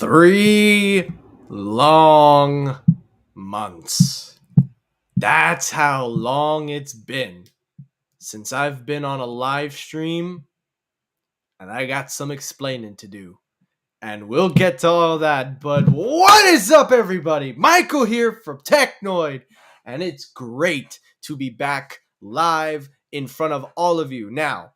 3 long months. That's how long it's been since I've been on a live stream, and I got some explaining to do. And we'll get to all that, but what is up, everybody? Michael here from Technoid, and it's great to be back live in front of all of you. Now,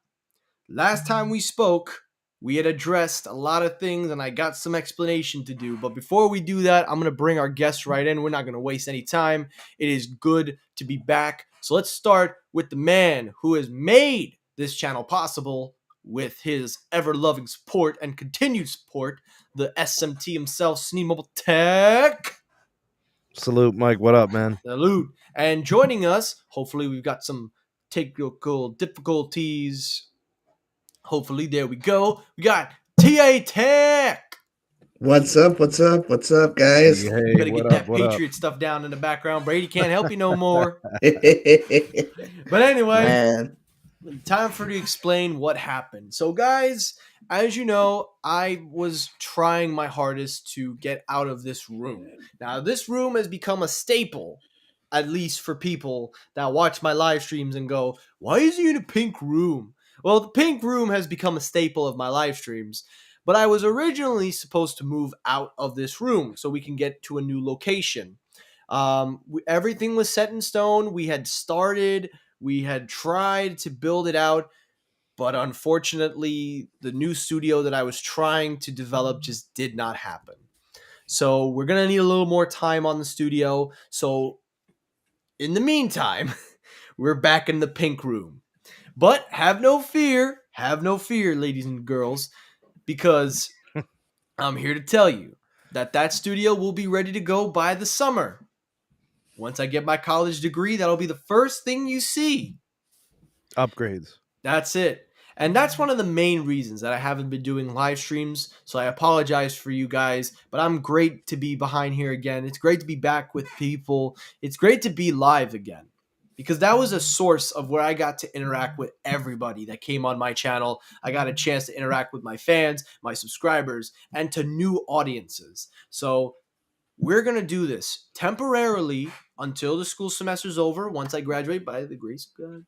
last time we spoke, we had addressed a lot of things and I got some explanation to do. But before we do that, I'm going to bring our guests right in. We're not going to waste any time. It is good to be back. So let's start with the man who has made this channel possible with his ever-loving support and continued support, the SMT himself, Sneed Mobile Tech. Salute, Mike. What up, man? Salute. And joining us, hopefully we've got some technical difficulties. Hopefully, there we go. We got TA Tech. What's up? What's up? What's up, guys? Hey, You gotta what get up? that Patriot stuff down in the background. Brady can't help you no more. But anyway, Man, time for to explain what happened. So, guys, as you know, I was trying my hardest to get out of this room. Now, this room has become a staple, at least for people that watch my live streams and go, why is he in a pink room? Well, the pink room has become a staple of my live streams, but I was originally supposed to move out of this room so we can get to a new location. Everything was set in stone. We had started, we had tried to build it out, but unfortunately, the new studio that I was trying to develop just did not happen. So we're going to need a little more time on the studio. So in the meantime, we're back in the pink room. But have no fear, ladies and girls, because I'm here to tell you that studio will be ready to go by the summer. Once I get my college degree, that'll be the first thing you see. Upgrades. That's it. And that's one of the main reasons that I haven't been doing live streams. So I apologize for you guys, but I'm great to be behind here again. It's great to be back with people. It's great to be live again. Because that was a source of where I got to interact with everybody that came on my channel. I got a chance to interact with my fans, my subscribers, and to new audiences. So we're going to do this temporarily until the school semester's over. Once I graduate, by the grace of God,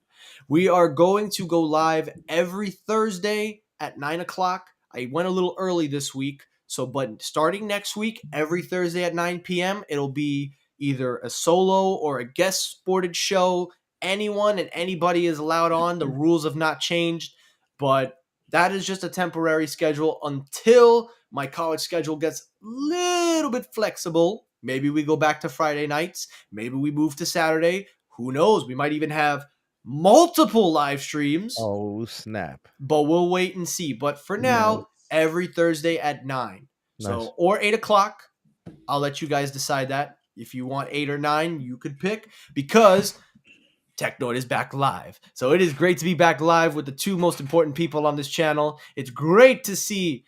we are going to go live every Thursday at 9 o'clock. I went a little early this week. But starting next week, every Thursday at 9 p.m., it'll be either a solo or a guest sported show. Anyone and anybody is allowed on. The rules have not changed, but that is just a temporary schedule until my college schedule gets a little bit flexible. Maybe we go back to Friday nights. Maybe we move to Saturday. Who knows? We might even have multiple live streams. Oh, snap. But we'll wait and see. But for now, every Thursday at 9. Nice. Or 8 o'clock. I'll let you guys decide that. If you want 8 or 9, you could pick, because Technoid is back live. So it is great to be back live with the two most important people on this channel. It's great to see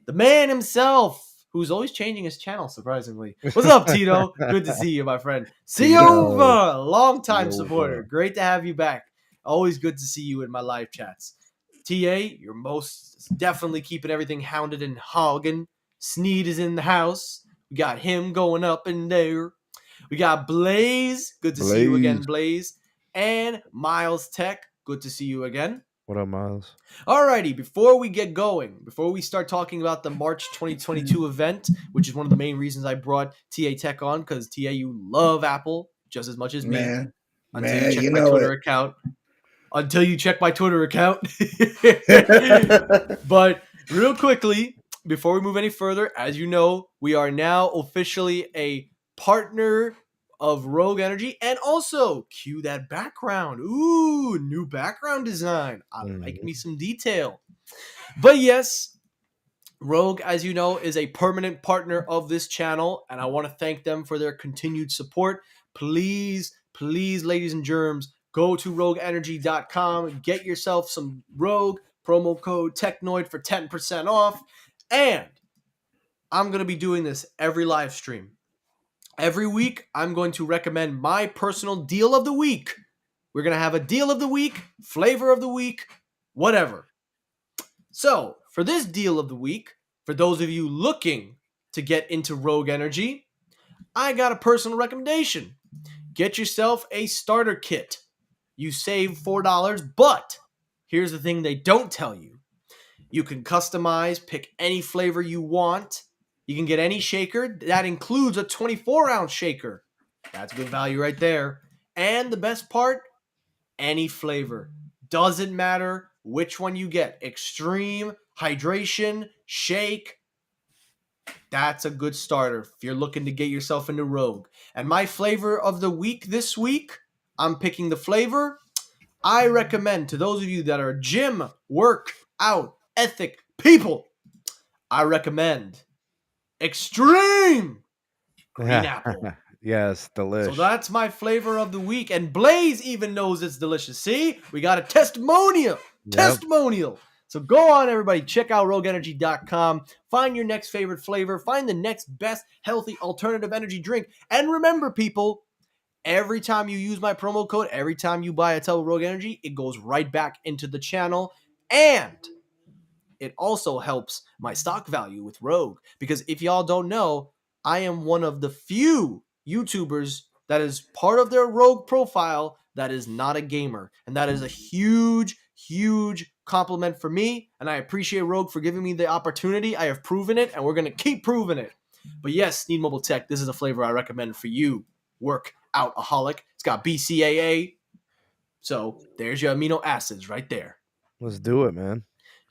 the man himself, who's always changing his channel, surprisingly. What's up, Tito? Good to see you, my friend. Silva, long-time supporter. Great to have you back. Always good to see you in my live chats. TA, you're most definitely keeping everything hounded and hogging. Sneed is in the house. We got him going up in there. We got Blaze. Good to see you again, Blaze. And Miles Tech. Good to see you again. What up, Miles? Alrighty, before we get going, before we start talking about the March 2022 event, which is one of the main reasons I brought TA Tech on, because TA, you love Apple just as much as me. Until you check my Twitter account. Until you check my Twitter account. But real quickly, before we move any further, as you know, we are now officially a partner of Rogue Energy, and also cue that background. Ooh, new background design. I like me some detail. But yes, Rogue, as you know, is a permanent partner of this channel, and I want to thank them for their continued support. Please, ladies and germs, go to rogueenergy.com, get yourself some Rogue, promo code Technoid for 10% off. And I'm going to be doing this every live stream. Every week, I'm going to recommend my personal deal of the week. We're going to have a deal of the week, flavor of the week, whatever. So, for this deal of the week, for those of you looking to get into Rogue Energy, I got a personal recommendation. Get yourself a starter kit. You save $4, but here's the thing they don't tell you. You can customize, pick any flavor you want. You can get any shaker. That includes a 24-ounce shaker. That's good value right there. And the best part, any flavor. Doesn't matter which one you get. Extreme, hydration, shake. That's a good starter if you're looking to get yourself into Rogue. And my flavor of the week this week, I'm picking the flavor. I recommend to those of you that are gym, workout, ethic people, I recommend Extreme Green Apple. Yes, delish. So that's my flavor of the week. And Blaze even knows it's delicious. See? We got a testimonial. Yep. Testimonial. So go on, everybody. Check out RogueEnergy.com. Find your next favorite flavor. Find the next best healthy alternative energy drink. And remember, people, every time you use my promo code, every time you buy a tub of Rogue Energy, it goes right back into the channel. And it also helps my stock value with Rogue. Because if y'all don't know, I am one of the few YouTubers that is part of their Rogue profile that is not a gamer. And that is a huge, huge compliment for me. And I appreciate Rogue for giving me the opportunity. I have proven it, and we're going to keep proving it. But yes, Need Mobile Tech, this is a flavor I recommend for you. Workout-aholic. It's got BCAA. So there's your amino acids right there. Let's do it, man.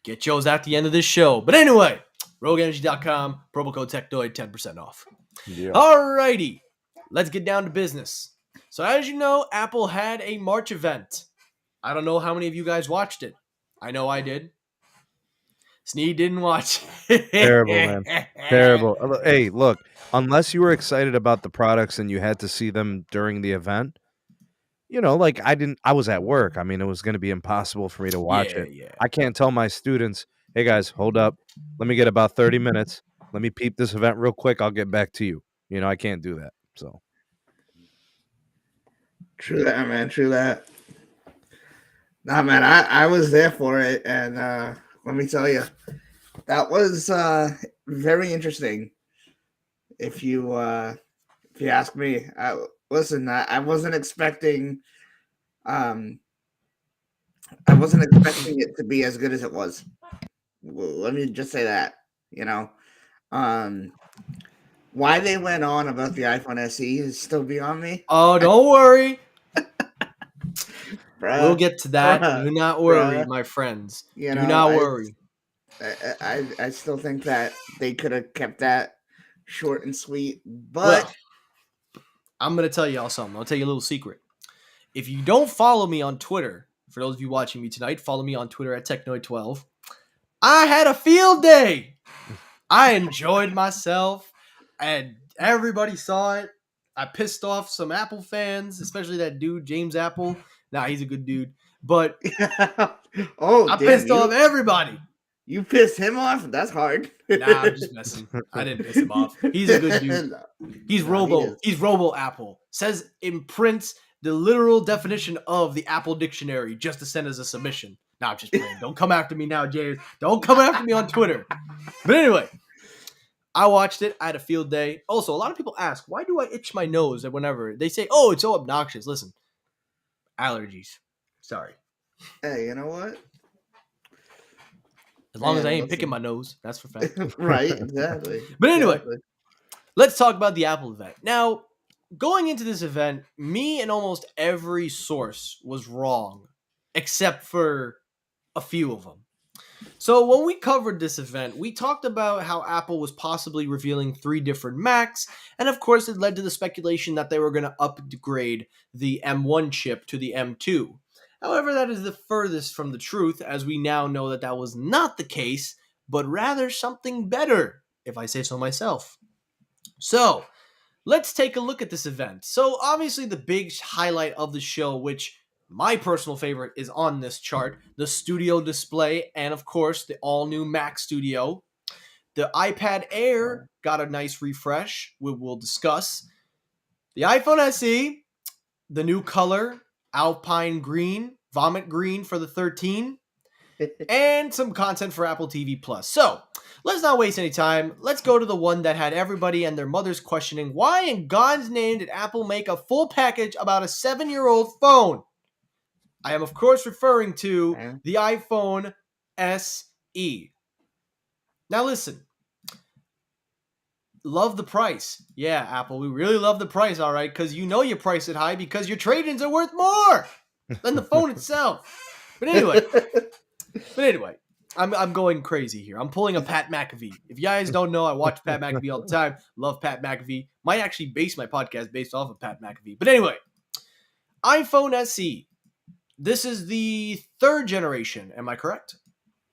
Get yours at the end of this show. But anyway, RogueEnergy.com, promo code Technoid, 10% off. Yeah. Alrighty, let's get down to business. So as you know, Apple had a March event. I don't know how many of you guys watched it. I know I did. Sneed didn't watch it. Terrible, man. Terrible. Hey, look, unless you were excited about the products and you had to see them during the event, you know, like I was at work. I mean, it was going to be impossible for me to watch it. Yeah. I can't tell my students, hey guys, hold up. Let me get about 30 minutes. Let me peep this event real quick. I'll get back to you. You know, I can't do that. So. True that, man. True that. Nah, man, I was there for it, and let me tell you, that was very interesting. If you ask me, listen, I wasn't expecting it to be as good as it was. Let me just say that. You know, why they went on about the iPhone SE is still beyond me. Oh, don't worry. Bruh, We'll get to that. Do not worry, bruh. my friends. You Do know, not worry. I still think that they could have kept that short and sweet, but Well, I'm going to tell y'all something. I'll tell you a little secret. If you don't follow me on Twitter, for those of you watching me tonight, follow me on Twitter at Technoid12. I had a field day. I enjoyed myself, and everybody saw it. I pissed off some Apple fans, especially that dude, James Apple. Nah, he's a good dude. But oh, I damn, pissed off everybody. You pissed him off? That's hard. Nah, I'm just messing. I didn't piss him off. He's a good dude. He's Robo Apple. Says imprints the literal definition of the Apple dictionary just to send as a submission. Nah, I'm just playing. Don't come after me now, James. Don't come after me on Twitter. But anyway, I watched it. I had a field day. Also, a lot of people ask, why do I itch my nose whenever they say, oh, it's so obnoxious? Listen, allergies. Sorry. Hey, you know what? As long as I ain't picking my nose, that's for fact. Right, exactly. But anyway, let's talk about the Apple event. Now, going into this event, me and almost every source was wrong, except for a few of them. So when we covered this event, we talked about how Apple was possibly revealing 3 different Macs, and of course it led to the speculation that they were going to upgrade the M1 chip to the M2. However, that is the furthest from the truth, as we now know that that was not the case, but rather something better, if I say so myself. So, let's take a look at this event. So, obviously the big highlight of the show, which my personal favorite is on this chart, the Studio display, and of course, the all-new Mac Studio. The iPad Air got a nice refresh, we'll discuss. The iPhone SE, the new color, Alpine Green, Vomit Green for the 13. and some content for Apple TV Plus. So, let's not waste any time. Let's go to the one that had everybody and their mothers questioning why in God's name did Apple make a full package about a 7-year-old phone? I am, of course, referring to the iPhone SE. Now, listen. Love the price. Yeah, Apple, we really love the price, all right, because you know you price it high because your trade-ins are worth more than the phone itself. But anyway, I'm going crazy here. I'm pulling a Pat McAfee. If you guys don't know, I watch Pat McAfee all the time. Love Pat McAfee. Might actually base my podcast based off of Pat McAfee. But anyway, iPhone SE. This is the 3rd generation. Am I correct?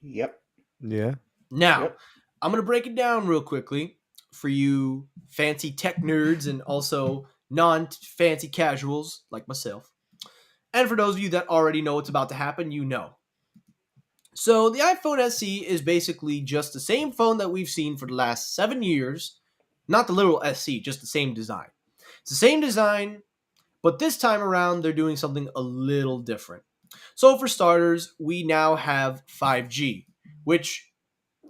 Yep. Yeah. Now, Yep. I'm going to break it down real quickly for you fancy tech nerds and also non-fancy casuals like myself. And for those of you that already know what's about to happen, you know. So the iPhone SE is basically just the same phone that we've seen for the last 7 years. Not the literal SE, just the same design. It's the same design, but this time around they're doing something a little different. So for starters, we now have 5G, which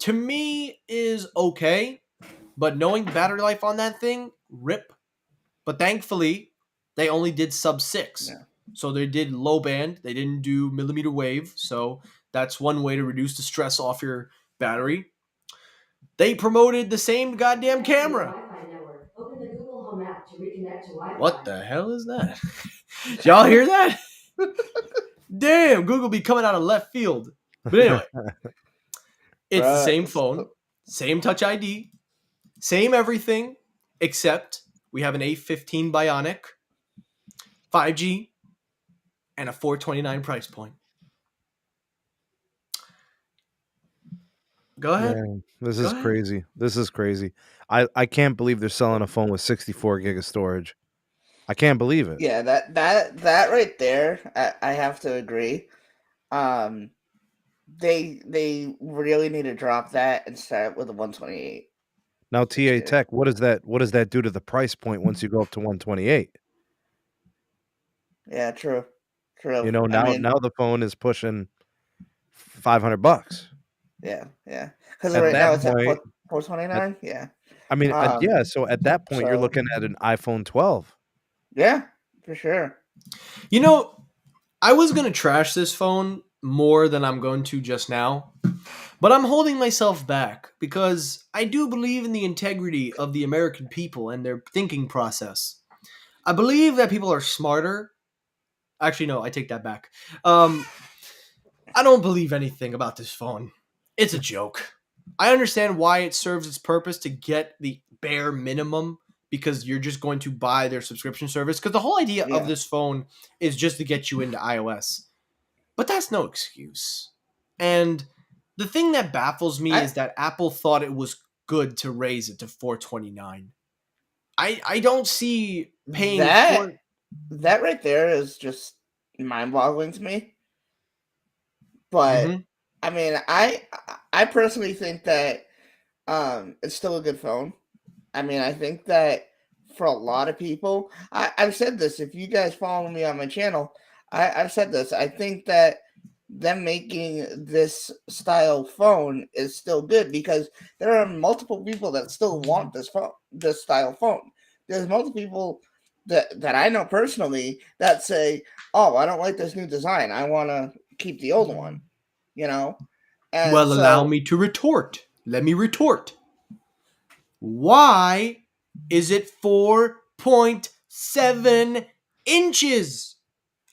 to me is okay, but knowing the battery life on that thing, rip. But thankfully, they only did sub 6. Yeah. So they did low band, they didn't do millimeter wave, so that's one way to reduce the stress off your battery. They promoted the same goddamn camera. Open the Google Home app to reconnect to Wi-Fi. What the hell is that? Did y'all hear that? Damn, Google be coming out of left field. But anyway, it's the same phone, same Touch ID, same everything, except we have an A15 Bionic, 5G, and a $429 price point. Go ahead. Man, this Go is ahead. crazy. This is crazy. I can't believe they're selling a phone with 64 gig of storage. I can't believe it. Yeah, that right there, I have to agree. They really need to drop that and start with a 128. Now, TA Tech, what does that do to the price point once you go up to 128? Yeah, true. You know, now the phone is pushing $500. Yeah. Because At right now that it's point, at 429. Yeah. I mean, yeah. So at that point, you're so- looking at an iPhone 12. Yeah, for sure. You know, I was going to trash this phone more than I'm going to just now, but I'm holding myself back because I do believe in the integrity of the American people and their thinking process. I believe that people are smarter. Actually, no, I take that back. I don't believe anything about this phone. It's a joke. I understand why it serves its purpose to get the bare minimum because you're just going to buy their subscription service. Because the whole idea of this phone is just to get you into iOS. But that's no excuse. And the thing that baffles me is that Apple thought it was good to raise it to $429. I don't see paying that right there is just mind-boggling to me. But I mean, I personally think that it's still a good phone. I mean, I think that for a lot of people, I've said this. If you guys follow me on my channel, I've said this. I think that them making this style phone is still good because there are multiple people that still want this style phone. There's multiple people that I know personally that say, "Oh, I don't like this new design. I want to keep the old one." You know. And well, allow me to retort. Let me retort. Why is it 4.7 inches?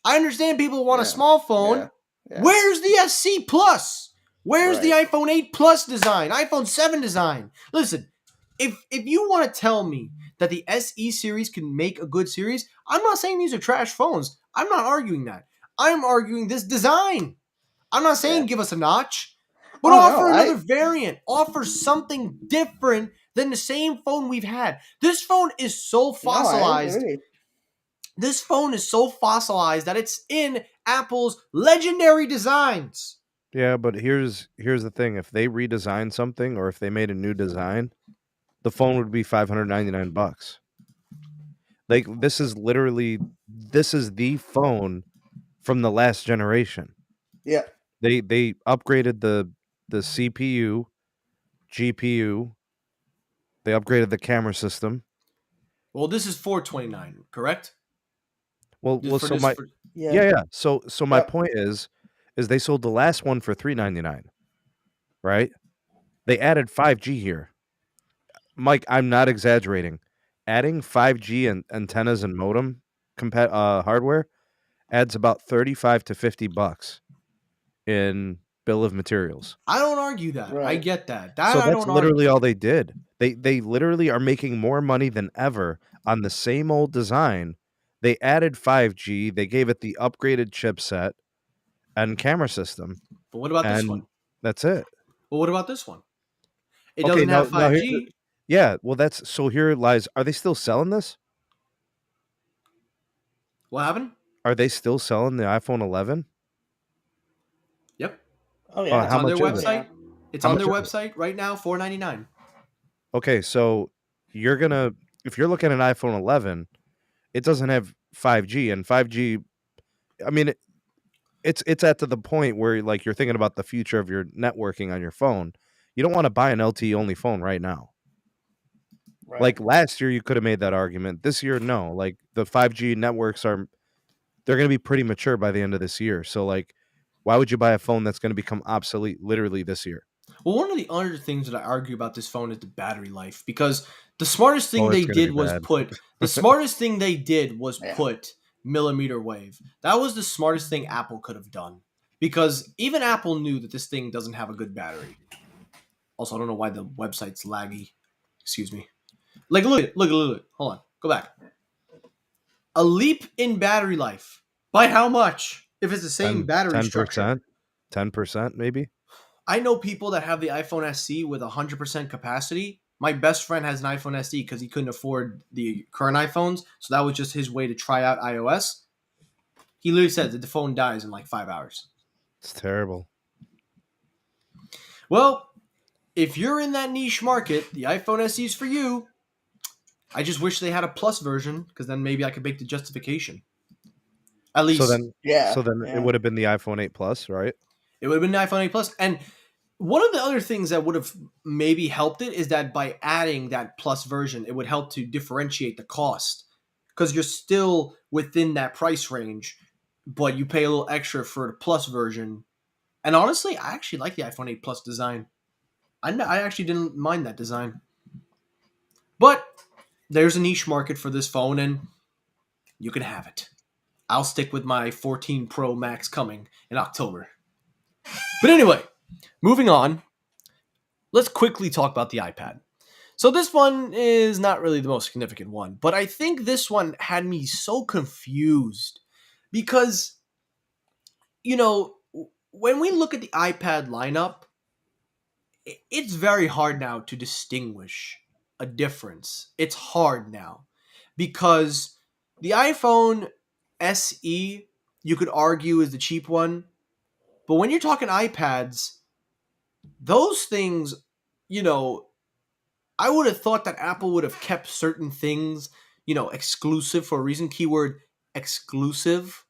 I understand people want a small phone. Yeah. Where's the SC Plus? Where's the iPhone 8 Plus design? iPhone 7 design? Listen, if you want to tell me that the SE series can make a good series, I'm not saying these are trash phones. I'm not arguing that. I'm arguing this design. I'm not saying give us a notch, but offer another variant. Offer something different than the same phone we've had. This phone is so fossilized. This phone is so fossilized that it's in Apple's legendary designs. Yeah, but here's the thing. If they redesigned something or if they made a new design, the phone would be $599. Like this is the phone from the last generation. Yeah. They upgraded the CPU, GPU. They upgraded the camera system. Well, this is $429, correct? Well, For so this, my for, yeah. So my Yep. point is they sold the last one for $399, right? They added 5G here. Mike, I'm not exaggerating. Adding 5G and antennas and modem hardware adds about 35 to $50 in bill of materials. I don't argue that. I Right. get that. That So I that's don't literally argue. all they did. They literally are making more money than ever on the same old design. They added 5G, they gave it the upgraded chipset and camera system, But what about this and one? that's it. Well, what about this one? It Okay, doesn't have now here 5G. yeah, well that's so here lies, are they still selling this? What happened? Are they still selling the iPhone 11? Yep. Oh yeah. It's How on their much is it? Yeah. website. It's How on much their is it? website right now, $499. Okay, so you're gonna if you're looking at an iPhone 11, it doesn't have 5G, and 5G, I mean, it's at to the point where like you're thinking about the future of your networking on your phone. You don't want to buy an LTE only phone right now. Right. Like last year, you could have made that argument. This year, no. Like the 5G networks they're going to be pretty mature by the end of this year. So like, why would you buy a phone that's going to become obsolete literally this year? Well, one of the other things that I argue about this phone is the battery life, because the smartest thing Oh, it's they going to be did was bad. put millimeter wave. That was the smartest thing Apple could have done, because even Apple knew that this thing doesn't have a good battery. Also, I don't know why the website's laggy. Excuse me. Like, look. Hold on. Go back. A leap in battery life. By how much? If it's the same battery structure. 10%, maybe. I know people that have the iPhone SE with 100% capacity. My best friend has an iPhone SE because he couldn't afford the current iPhones, so that was just his way to try out iOS. He literally said that the phone dies in like 5 hours. It's terrible. Well, if you're in that niche market, the iPhone SE is for you. I just wish they had a plus version, because then maybe I could make the justification. At So least then, Yeah. so then it would have been the iPhone 8 Plus, right? it would have been the iPhone 8 Plus. And one of the other things that would have maybe helped it is that by adding that plus version, it would help to differentiate the cost, because you're still within that price range, but you pay a little extra for the plus version. And honestly, I actually like the iPhone 8 Plus design. I actually didn't mind that design. But there's a niche market for this phone, and you can have it. I'll stick with my 14 Pro Max coming in October. But anyway, moving on, let's quickly talk about the iPad. So this one is not really the most significant one, but I think this one had me so confused because, you know, when we look at the iPad lineup, it's very hard now to distinguish a difference. It's hard now because the iPhone SE, you could argue, is the cheap one. But when you're talking iPads, those things, you know, I would have thought that Apple would have kept certain things, exclusive for a reason. Keyword exclusive.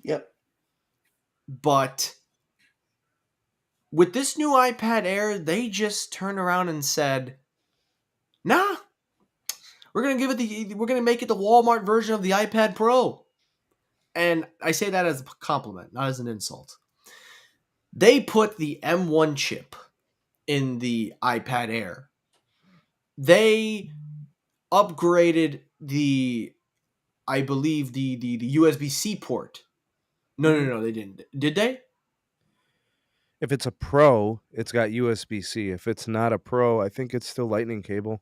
Yep. But with this new iPad Air, they just turned around and said, "Nah, we're gonna make it the Walmart version of the iPad Pro." And I say that as a compliment, not as an insult. They put the M1 chip in the iPad Air. They upgraded I believe the USB-C port. No, they didn't. Did they? If it's a Pro, it's got USB-C. If it's not a Pro, I think it's still Lightning cable.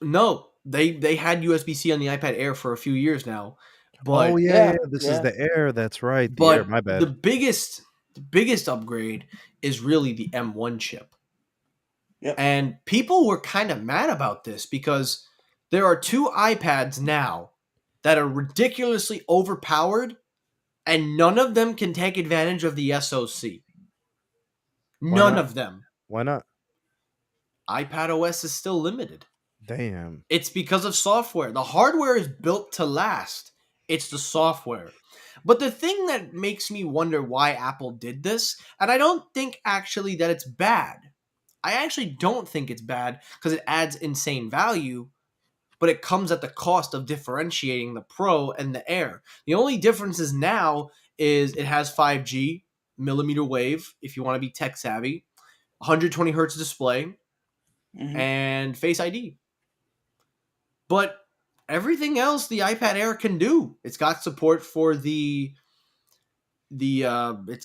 No, they had USB-C on the iPad Air for a few years now, Oh but yeah. This is the Air. That's right. The Air. My the bad. biggest upgrade is really the M1 chip. Yep. And people were kind of mad about this because there are two iPads now that are ridiculously overpowered, and none of them can take advantage of the SoC. Why None not? of them. Why not? iPad OS is still limited. Damn. It's because of software. The hardware is built to last. It's the software. But the thing that makes me wonder why Apple did this, and I don't think actually that it's bad. I actually don't think it's bad because it adds insane value, but it comes at the cost of differentiating the Pro and the Air. The only differences now is it has 5G, millimeter wave, if you want to be tech savvy, 120 hertz display, and Face ID. But everything else the iPad Air can do. It's got support for it's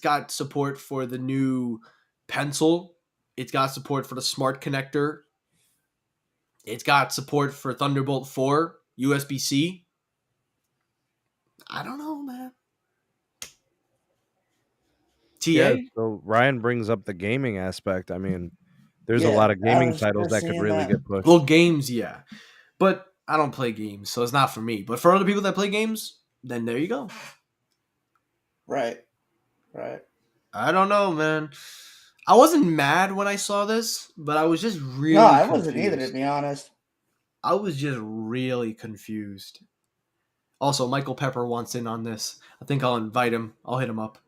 got support for the new pencil. It's got support for the smart connector. It's got support for Thunderbolt 4, USB-C. I don't know, man. TA? Yeah, so Ryan brings up the gaming aspect. I mean, there's a Yeah, lot of I gaming was titles just that could seeing really that. get pushed. Well, games, yeah. But I don't play games, so it's not for me. But for other people that play games, then there you go. Right. I don't know, man. I wasn't mad when I saw this, but I was just really No, I confused. wasn't either, to be honest. I was just really confused. Also, Michael Pepper wants in on this. I think I'll invite him. I'll hit him up.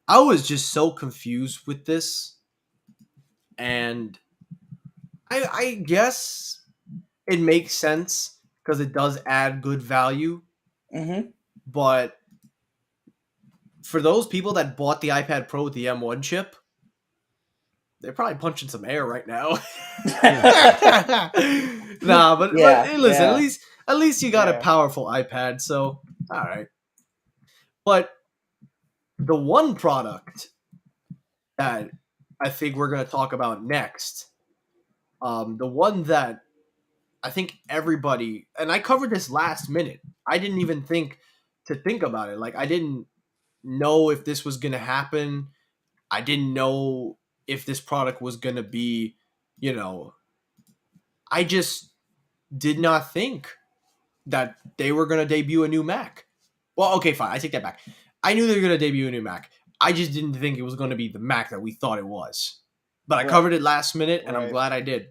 I was just so confused with this. And I guess it makes sense because it does add good value. Mm-hmm. But for those people that bought the iPad Pro with the M1 chip, they're probably punching some air right now. Nah, but hey, listen, at least you got a powerful iPad, so all right. But the one product that I think we're going to talk about next, the one that I think everybody, and I covered this last minute. I didn't even think about it. Like I didn't know if this was going to happen. I didn't know if this product was going to be, I just did not think that they were going to debut a new Mac. Well, okay, fine. I take that back. I knew they were going to debut a new Mac. I just didn't think it was going to be the Mac that we thought it was. But I covered it last minute, and I'm glad I did.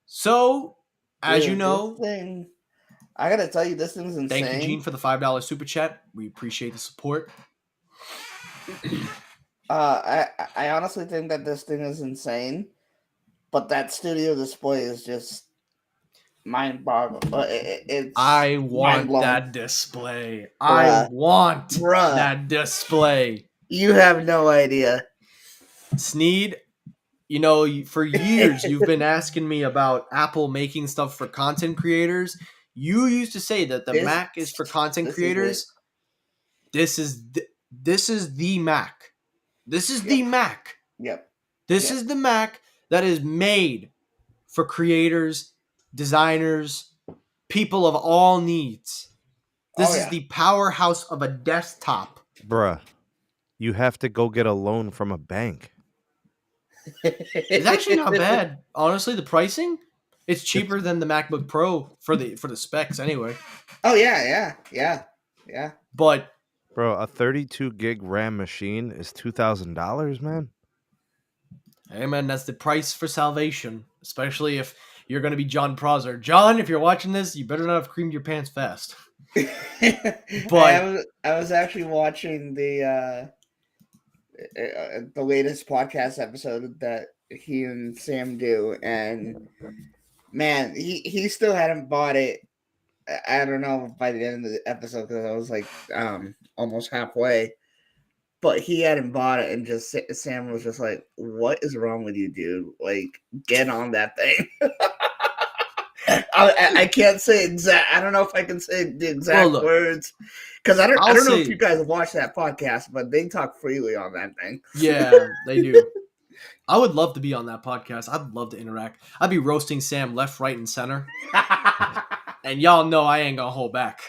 So, as you know, I gotta tell you, this thing's insane. Thank you, Gene, for the $5 super chat. We appreciate the support. I honestly think that this thing is insane, but that studio display is just mind-boggling. I want that display. I want that display. You have no idea. Sneed, for years you've been asking me about Apple making stuff for content creators. You used to say that the Mac is for content creators. This is the Mac. This is the Mac. Yep. This is the Mac that is made for creators, designers, people of all needs. This is the powerhouse of a desktop. Bruh, you have to go get a loan from a bank. It's actually not bad. Honestly, the pricing, it's cheaper than the MacBook Pro for the specs anyway. Oh yeah. But bro, a 32 gig RAM machine is $2,000, man. Hey man, that's the price for salvation, especially if you're going to be John Prosser. John, if you're watching this, you better not have creamed your pants fast. But I was actually watching the latest podcast episode that he and Sam do, and man, he still hadn't bought it. I don't know by the end of the episode because I was like almost halfway, but he hadn't bought it, and just Sam was just like, "What is wrong with you, dude? Like, get on that thing." I can't say exact. I don't know if I can say the exact words because I don't know if you guys have watched that podcast, but they talk freely on that thing. Yeah, they do. I would love to be on that podcast. I'd love to interact. I'd be roasting Sam left, right, and center. And y'all know I ain't gonna hold back.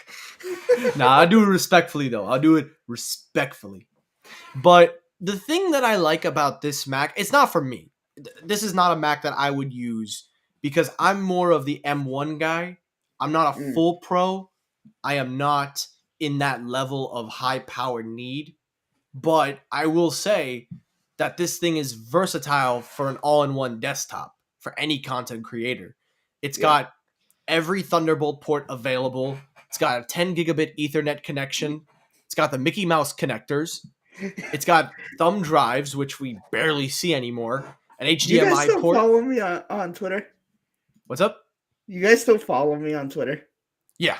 Nah, I do it respectfully though. I'll do it respectfully. But the thing that I like about this Mac, it's not for me. This is not a Mac that I would use because I'm more of the M1 guy. I'm not a full pro. I am not in that level of high power need. But I will say that this thing is versatile for an all-in-one desktop for any content creator. It's got every Thunderbolt port available. It's got a 10 gigabit Ethernet connection. It's got the Mickey Mouse connectors. It's got thumb drives, which we barely see anymore. An Do you guys HDMI still port. follow me on Twitter? What's up? You guys still follow me on Twitter? Yeah.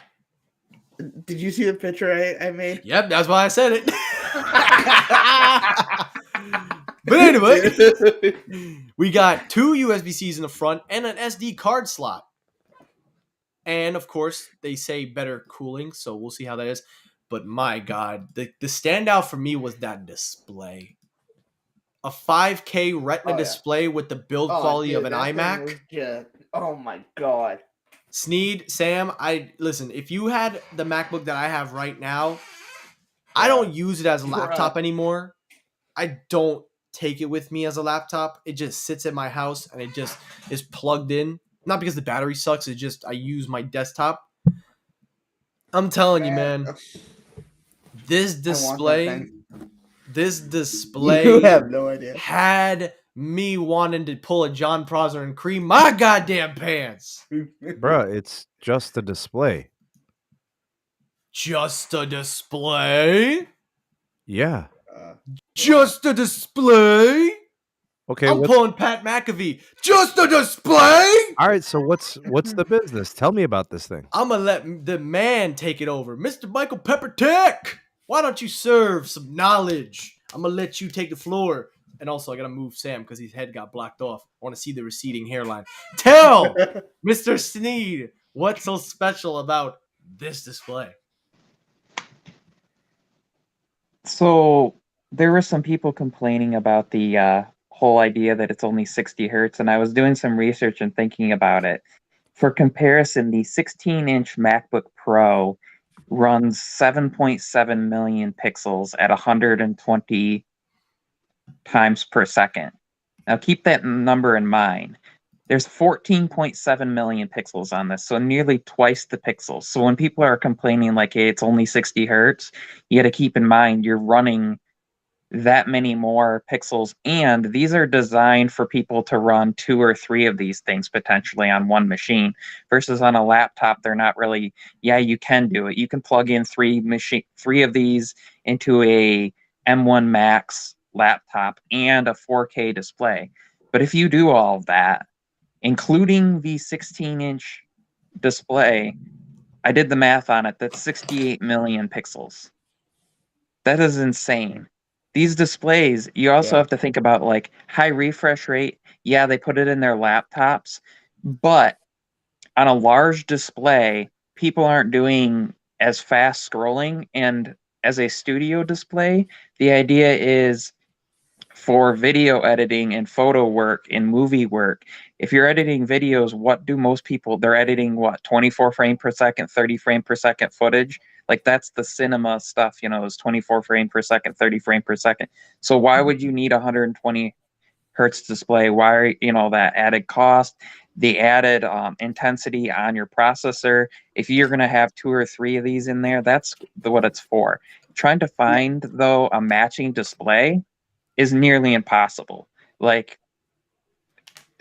Did you see the picture I made? Yep, that's why I said it. But anyway, we got 2 USB-Cs in the front and an SD card slot. And of course, they say better cooling, so we'll see how that is. But my God, the standout for me was that display. A 5K Retina display with the build quality of an iMac. Oh my God. Sneed, Sam, listen, if you had the MacBook that I have right now, I don't use it as a laptop anymore. I don't take it with me as a laptop. It just sits at my house and it just is plugged in. Not because the battery sucks, it's just I use my desktop. I'm telling you, man. This display You have no idea. had me wanting to pull a John Prosser and cream my goddamn pants. Bruh, it's just a display. Just a display? Yeah. Just a display? Okay. I'm pulling Pat McAfee. Just a display? All right. So what's the business? Tell me about this thing. I'm gonna let the man take it over, Mr. Michael Pepper Tech. Why don't you serve some knowledge? I'm gonna let you take the floor. And also, I gotta move Sam because his head got blocked off. I want to see the receding hairline. Tell Mr. Sneed what's so special about this display. So there were some people complaining about the whole idea that it's only 60 hertz, and I was doing some research and thinking about it. For comparison, the 16-inch MacBook Pro runs 7.7 million pixels at 120 times per second. Now keep that number in mind. There's 14.7 million pixels on this, so nearly twice the pixels. So when people are complaining like, hey, it's only 60 hertz, you got to keep in mind you're running that many more pixels, and these are designed for people to run 2 or 3 of these things potentially on one machine, versus on a laptop they're not really. Yeah, you can do it. You can plug in 3 of these into a M1 Max laptop and a 4K display. But if you do all of that, including the 16-inch display, I did the math on it, that's 68 million pixels. That is insane. These displays, you also have to think about like high refresh rate. Yeah, they put it in their laptops, but on a large display, people aren't doing as fast scrolling. And as a studio display, the idea is for video editing and photo work and movie work. If you're editing videos, what do most people? They're editing 24 frame per second, 30 frame per second footage. Like that's the cinema stuff, is 24 frame per second, 30 frame per second. So why would you need 120 hertz display? Why, that added cost, the added intensity on your processor? If you're going to have 2 or 3 of these in there, that's what it's for. Trying to find, though, a matching display is nearly impossible. Like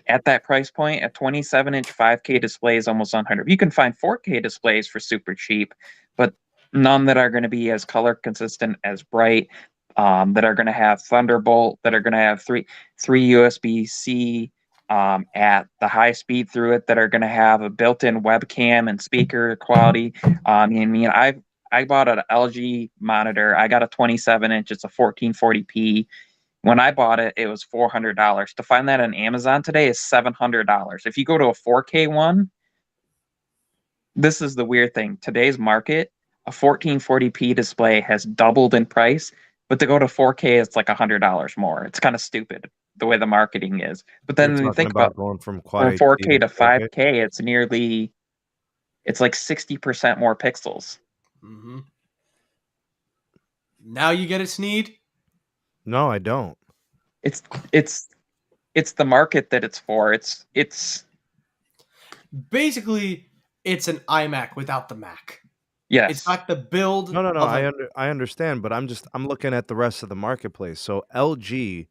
at that price point, a 27-inch 5K display is almost 100. You can find 4K displays for super cheap, but none that are going to be as color consistent, as bright, that are going to have Thunderbolt, that are going to have three USB-C at the high speed through it, that are going to have a built-in webcam and speaker quality. I bought an LG monitor. I got a 27-inch. It's a 1440p. When I bought it, it was $400. To find that on Amazon today is $700. If you go to a 4K one, this is the weird thing. Today's market, a 1440p display has doubled in price, but to go to 4K, it's like $100 more. It's kind of stupid the way the marketing is. But then when you think about going from Quad 4K to 5K, it's like 60% more pixels. Mm-hmm. Now you get it, Sneed? No, I don't. It's the market that it's for. It's basically it's an iMac without the Mac. Yes. It's not the build. No. I understand, but I'm looking at the rest of the marketplace. So LG.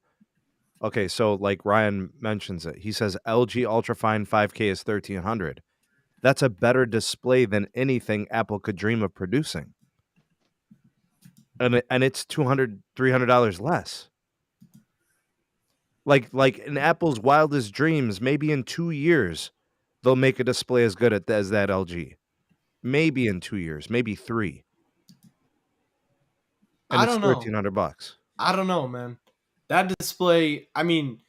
Okay, so like Ryan mentions it. He says LG Ultrafine 5K is $1,300. That's a better display than anything Apple could dream of producing. And it's $200, $300 less. Like in Apple's wildest dreams, maybe in 2 years they'll make a display as good as that LG. Maybe in 2 years, maybe 3. And I it's don't know. $1,300. I don't know, man. That display, I mean,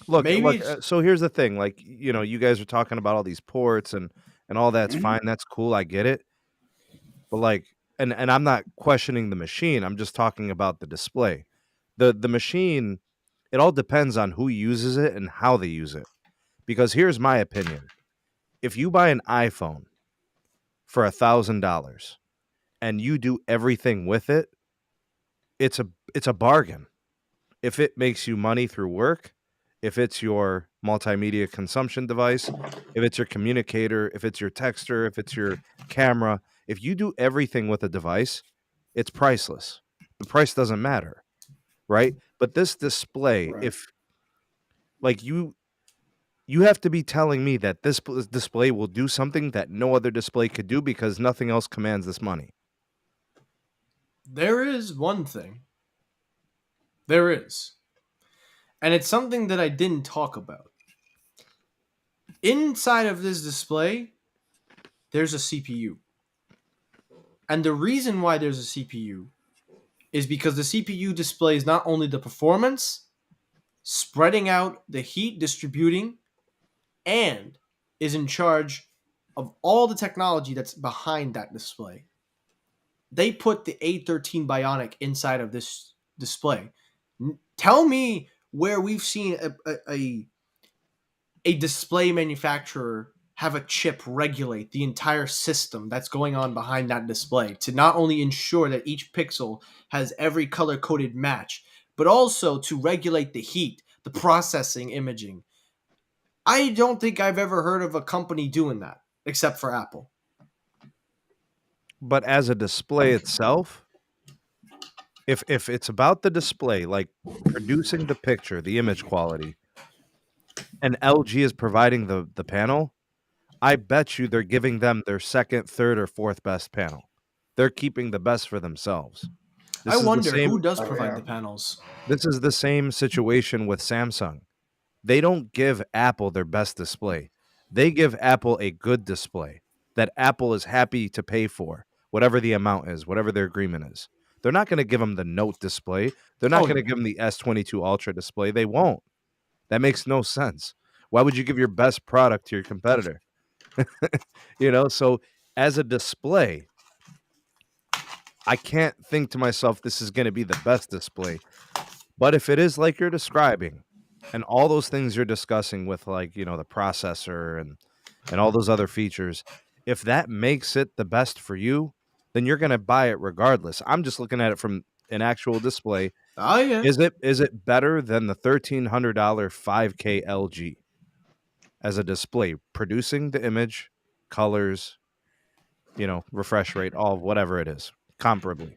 Look, maybe it's, so here's the thing, like, you guys are talking about all these ports and all that's fine, that's cool, I get it. But like, and I'm not questioning the machine, I'm just talking about the display. The machine, it all depends on who uses it and how they use it. Because here's my opinion. If you buy an iPhone for $1,000 and you do everything with it, it's a bargain. If it makes you money through work, if it's your multimedia consumption device, if it's your communicator, if it's your texter, if it's your camera, if you do everything with a device, it's priceless. The price doesn't matter, right? But this display, Right. if like you have to be telling me that this display will do something that no other display could do because nothing else commands this money. there is one thing. There is. And it's something that I didn't talk about. Inside of this display, there's a CPU. And the reason why there's a CPU is because the CPU displays not only the performance, spreading out the heat distributing, and is in charge of all the technology that's behind that display. They put the A13 Bionic inside of this display. Tell me where we've seen a display manufacturer have a chip regulate the entire system that's going on behind that display to not only ensure that each pixel has every color coded match, but also to regulate the heat, the processing, imaging. I don't think I've ever heard of a company doing that except for Apple. But as a display itself, if it's about the display, like producing the picture, the image quality, and LG is providing the panel, I bet you they're giving them their second, third, or fourth best panel. They're keeping the best for themselves. I This is the wonder same. who does Oh, provide yeah. the panels. This is the same situation with Samsung. They don't give Apple their best display. They give Apple a good display that Apple is happy to pay for, whatever the amount is, whatever their agreement is. They're not going to give them the Note display. They're not Oh, going to give them the S22 Ultra display. They won't. That makes no sense. Why would you give your best product to your competitor? So as a display, I can't think to myself this is going to be the best display. But if it is like you're describing, and all those things you're discussing with, like, the processor and all those other features, if that makes it the best for you, then you're going to buy it regardless. I'm just looking at it from an actual display. oh yeah. Is it better than the $1,300 5K LG as a display, producing the image, colors, refresh rate, all whatever it is, comparably.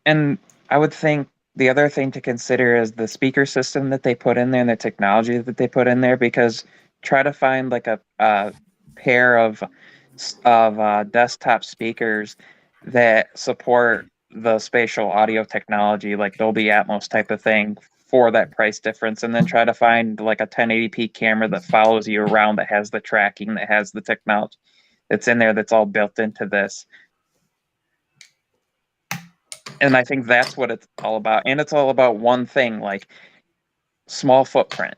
And I would think the other thing to consider is the speaker system that they put in there and the technology that they put in there, because try to find like a pair of desktop speakers that support the spatial audio technology, like Dolby Atmos type of thing, for that price difference, and then try to find like a 1080p camera that follows you around, that has the tracking, that has the technology that's in there, that's all built into this. And I think that's what it's all about. And it's all about one thing, like small footprint.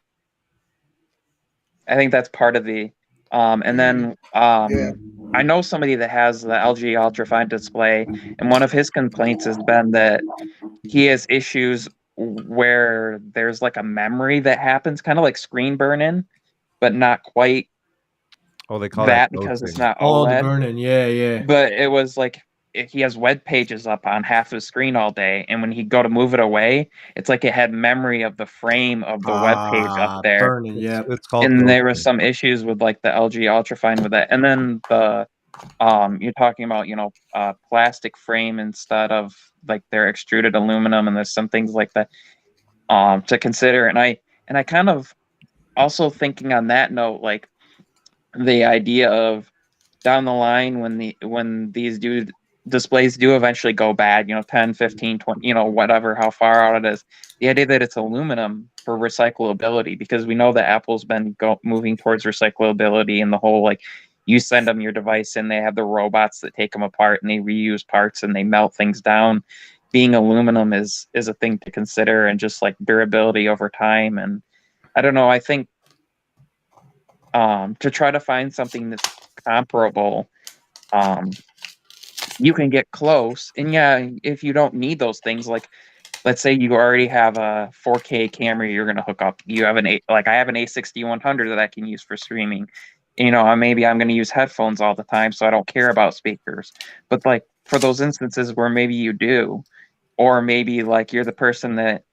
I think that's part of the and then Yeah. I know somebody that has the LG Ultrafine display, and one of his complaints has been that he has issues where there's like a memory that happens, kind of like screen burn-in, but not quite Oh, they call that that because it's ghosting. not Oh, the OLED. burn-in. Yeah. But it was like he has web pages up on half his screen all day, and when he go to move it away, it's like it had memory of the frame of the web page up there. Burn-in. Yeah. It's called And there were ghosting. some issues with like the LG Ultrafine with that. And then the you're talking about plastic frame instead of like their extruded aluminum, and there's some things like that to consider. And I kind of also thinking on that note, like the idea of down the line when these displays do eventually go bad, 10, 15, 20, whatever, how far out it is, the idea that it's aluminum for recyclability, because we know that Apple's been moving towards recyclability, and the whole, like, you send them your device and they have the robots that take them apart and they reuse parts and they melt things down. Being aluminum is a thing to consider, and just like durability over time. And I don't know, I think to try to find something that's comparable, you can get close. And yeah, if you don't need those things, like let's say you already have a 4K camera you're going to hook up. You have I have an A6100 that I can use for streaming. Maybe I'm going to use headphones all the time, so I don't care about speakers. But like for those instances where maybe you do, or maybe like you're the person that,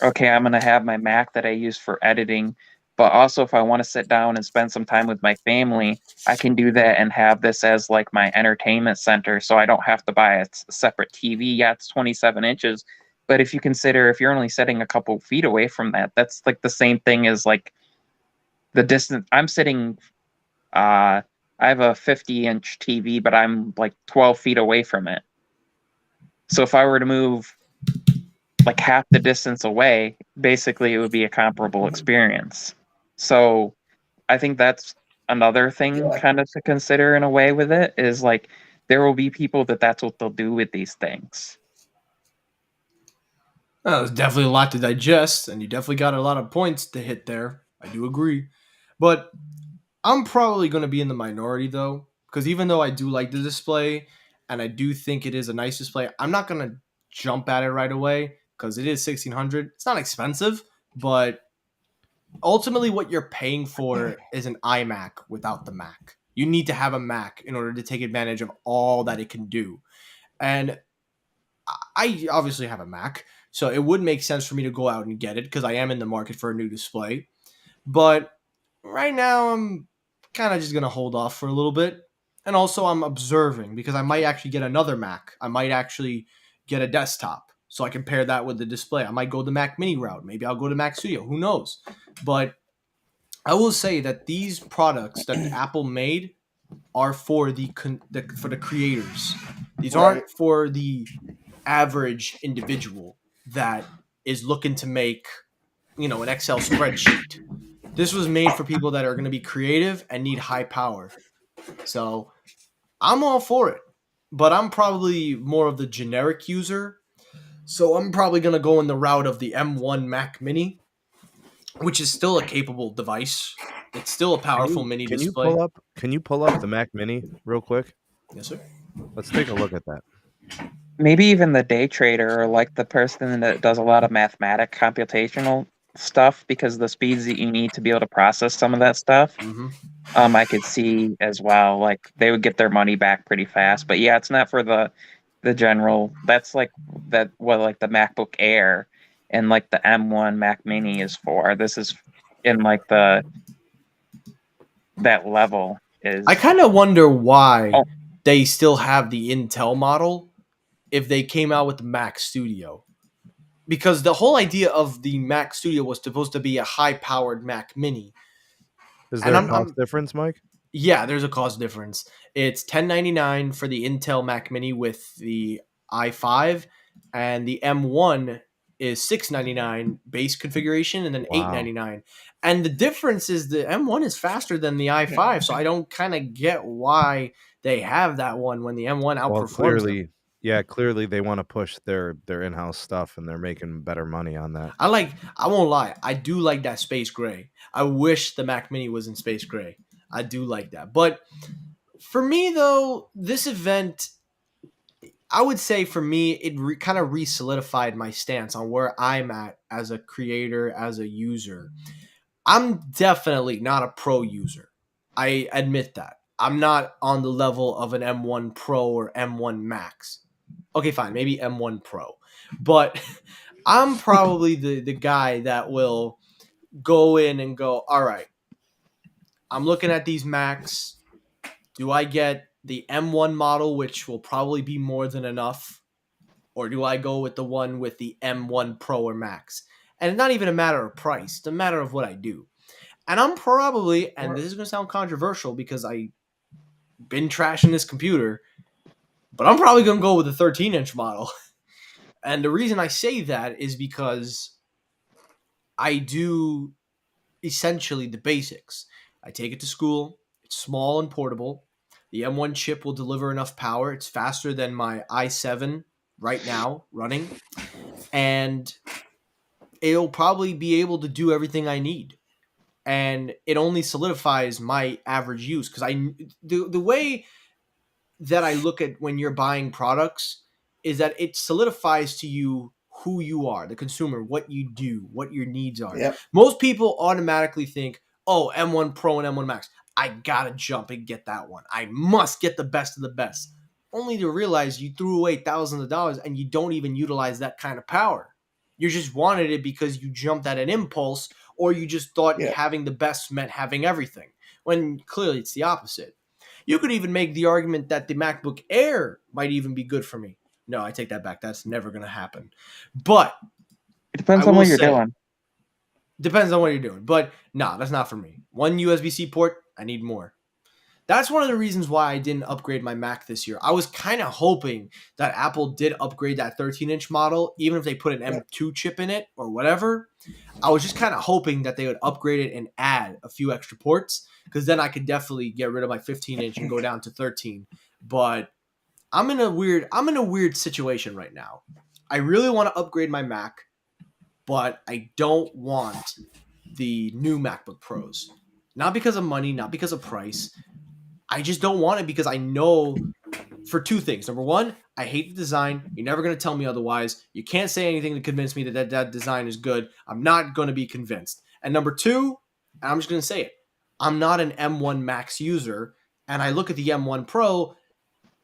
okay, I'm going to have my Mac that I use for editing, but also if I want to sit down and spend some time with my family, I can do that and have this as like my entertainment center, so I don't have to buy a separate TV. Yeah, it's 27 inches, but if you consider if you're only sitting a couple feet away from that, that's like the same thing as like the distance I'm sitting. I have a 50-inch TV, but I'm like 12 feet away from it. So if I were to move like half the distance away, basically it would be a comparable experience. So I think that's another thing kind of to consider in a way with it, is like there will be people that's what they'll do with these things. There's definitely a lot to digest, and you definitely got a lot of points to hit there. I do agree. But I'm probably going to be in the minority, though, because even though I do like the display and I do think it is a nice display, I'm not going to jump at it right away because it is 1600. It's not expensive, but ultimately what you're paying for is an iMac without the Mac. You need to have a Mac in order to take advantage of all that it can do. And I obviously have a Mac, so it would make sense for me to go out and get it because I am in the market for a new display. But right now, I'm kind of just going to hold off for a little bit. And also, I'm observing because I might actually get another Mac. I might actually get a desktop so I can pair that with the display. I might go the Mac Mini route. Maybe I'll go to Mac Studio. Who knows? But I will say that these products that Apple made are for for the creators. These aren't for the average individual that is looking to make, an Excel spreadsheet. This was made for people that are going to be creative and need high power. So I'm all for it, but I'm probably more of the generic user. So I'm probably going to go in the route of the M1 Mac Mini, which is still a capable device. It's still a powerful mini display. Can you pull up the Mac Mini real quick? Yes, sir. Let's take a look at that. Maybe even the day trader, or like the person that does a lot of mathematic computational stuff, because the speeds that you need to be able to process some of that stuff, I could see as well, like they would get their money back pretty fast. But yeah, it's not for the general. That's like like the MacBook Air and like the M1 Mac Mini is for. This is in like that level is. I kind of wonder why they still have the Intel model if they came out with the Mac Studio. Because the whole idea of the Mac Studio was supposed to be a high-powered Mac Mini. Is there a cost difference, Mike? Yeah, there's a cost difference. It's $1099 for the Intel Mac Mini with the i5, and the M1 is $699 base configuration, and then $899. And the difference is the M1 is faster than the i5, so I don't kind of get why they have that one when the M1 outperforms them. Clearly they want to push their in-house stuff, and they're making better money on that. I won't lie, I do like that space gray. I wish the Mac Mini was in space gray. I do like that. But for me, though, this event, I would say for me, it kind of re-solidified my stance on where I'm at as a creator, as a user. I'm definitely not a pro user. I admit that. I'm not on the level of an M1 Pro or M1 Max. Okay, fine, maybe M1 Pro. But I'm probably the guy that will go in and go, all right, I'm looking at these Macs. Do I get the M1 model, which will probably be more than enough? Or do I go with the one with the M1 Pro or Max? And it's not even a matter of price. It's a matter of what I do. And I'm probably, and this is going to sound controversial because I've been trashing this computer, but I'm probably going to go with the 13-inch model. And the reason I say that is because I do essentially the basics. I take it to school. It's small and portable. The M1 chip will deliver enough power. It's faster than my i7 right now running. And it'll probably be able to do everything I need. And it only solidifies my average use because the way that I look at when you're buying products is that it solidifies to you who you are, the consumer, what you do, what your needs are. Yep. Most people automatically think, oh, M1 Pro and M1 Max, I gotta jump and get that one. I must get the best of the best. Only to realize you threw away thousands of dollars and you don't even utilize that kind of power. You just wanted it because you jumped at an impulse, or you just thought Yeah. having the best meant having everything, when clearly it's the opposite. You could even make the argument that the MacBook Air might even be good for me. No, I take that back. That's never going to happen. But It depends I on will what you're say, doing. depends on what you're doing. But nah, that's not for me. One USB-C port, I need more. That's one of the reasons why I didn't upgrade my Mac this year. I was kind of hoping that Apple did upgrade that 13-inch model, even if they put an M2 chip in it or whatever. I was just kind of hoping that they would upgrade it and add a few extra ports, because then I could definitely get rid of my 15-inch and go down to 13. But I'm in a weird situation right now. I really want to upgrade my Mac, but I don't want the new MacBook Pros. Not because of money, not because of price. I just don't want it because I know for two things. Number one, I hate the design. You're never going to tell me otherwise. You can't say anything to convince me that design is good. I'm not going to be convinced. And number two, and I'm just going to say it, I'm not an M1 Max user, and I look at the M1 Pro,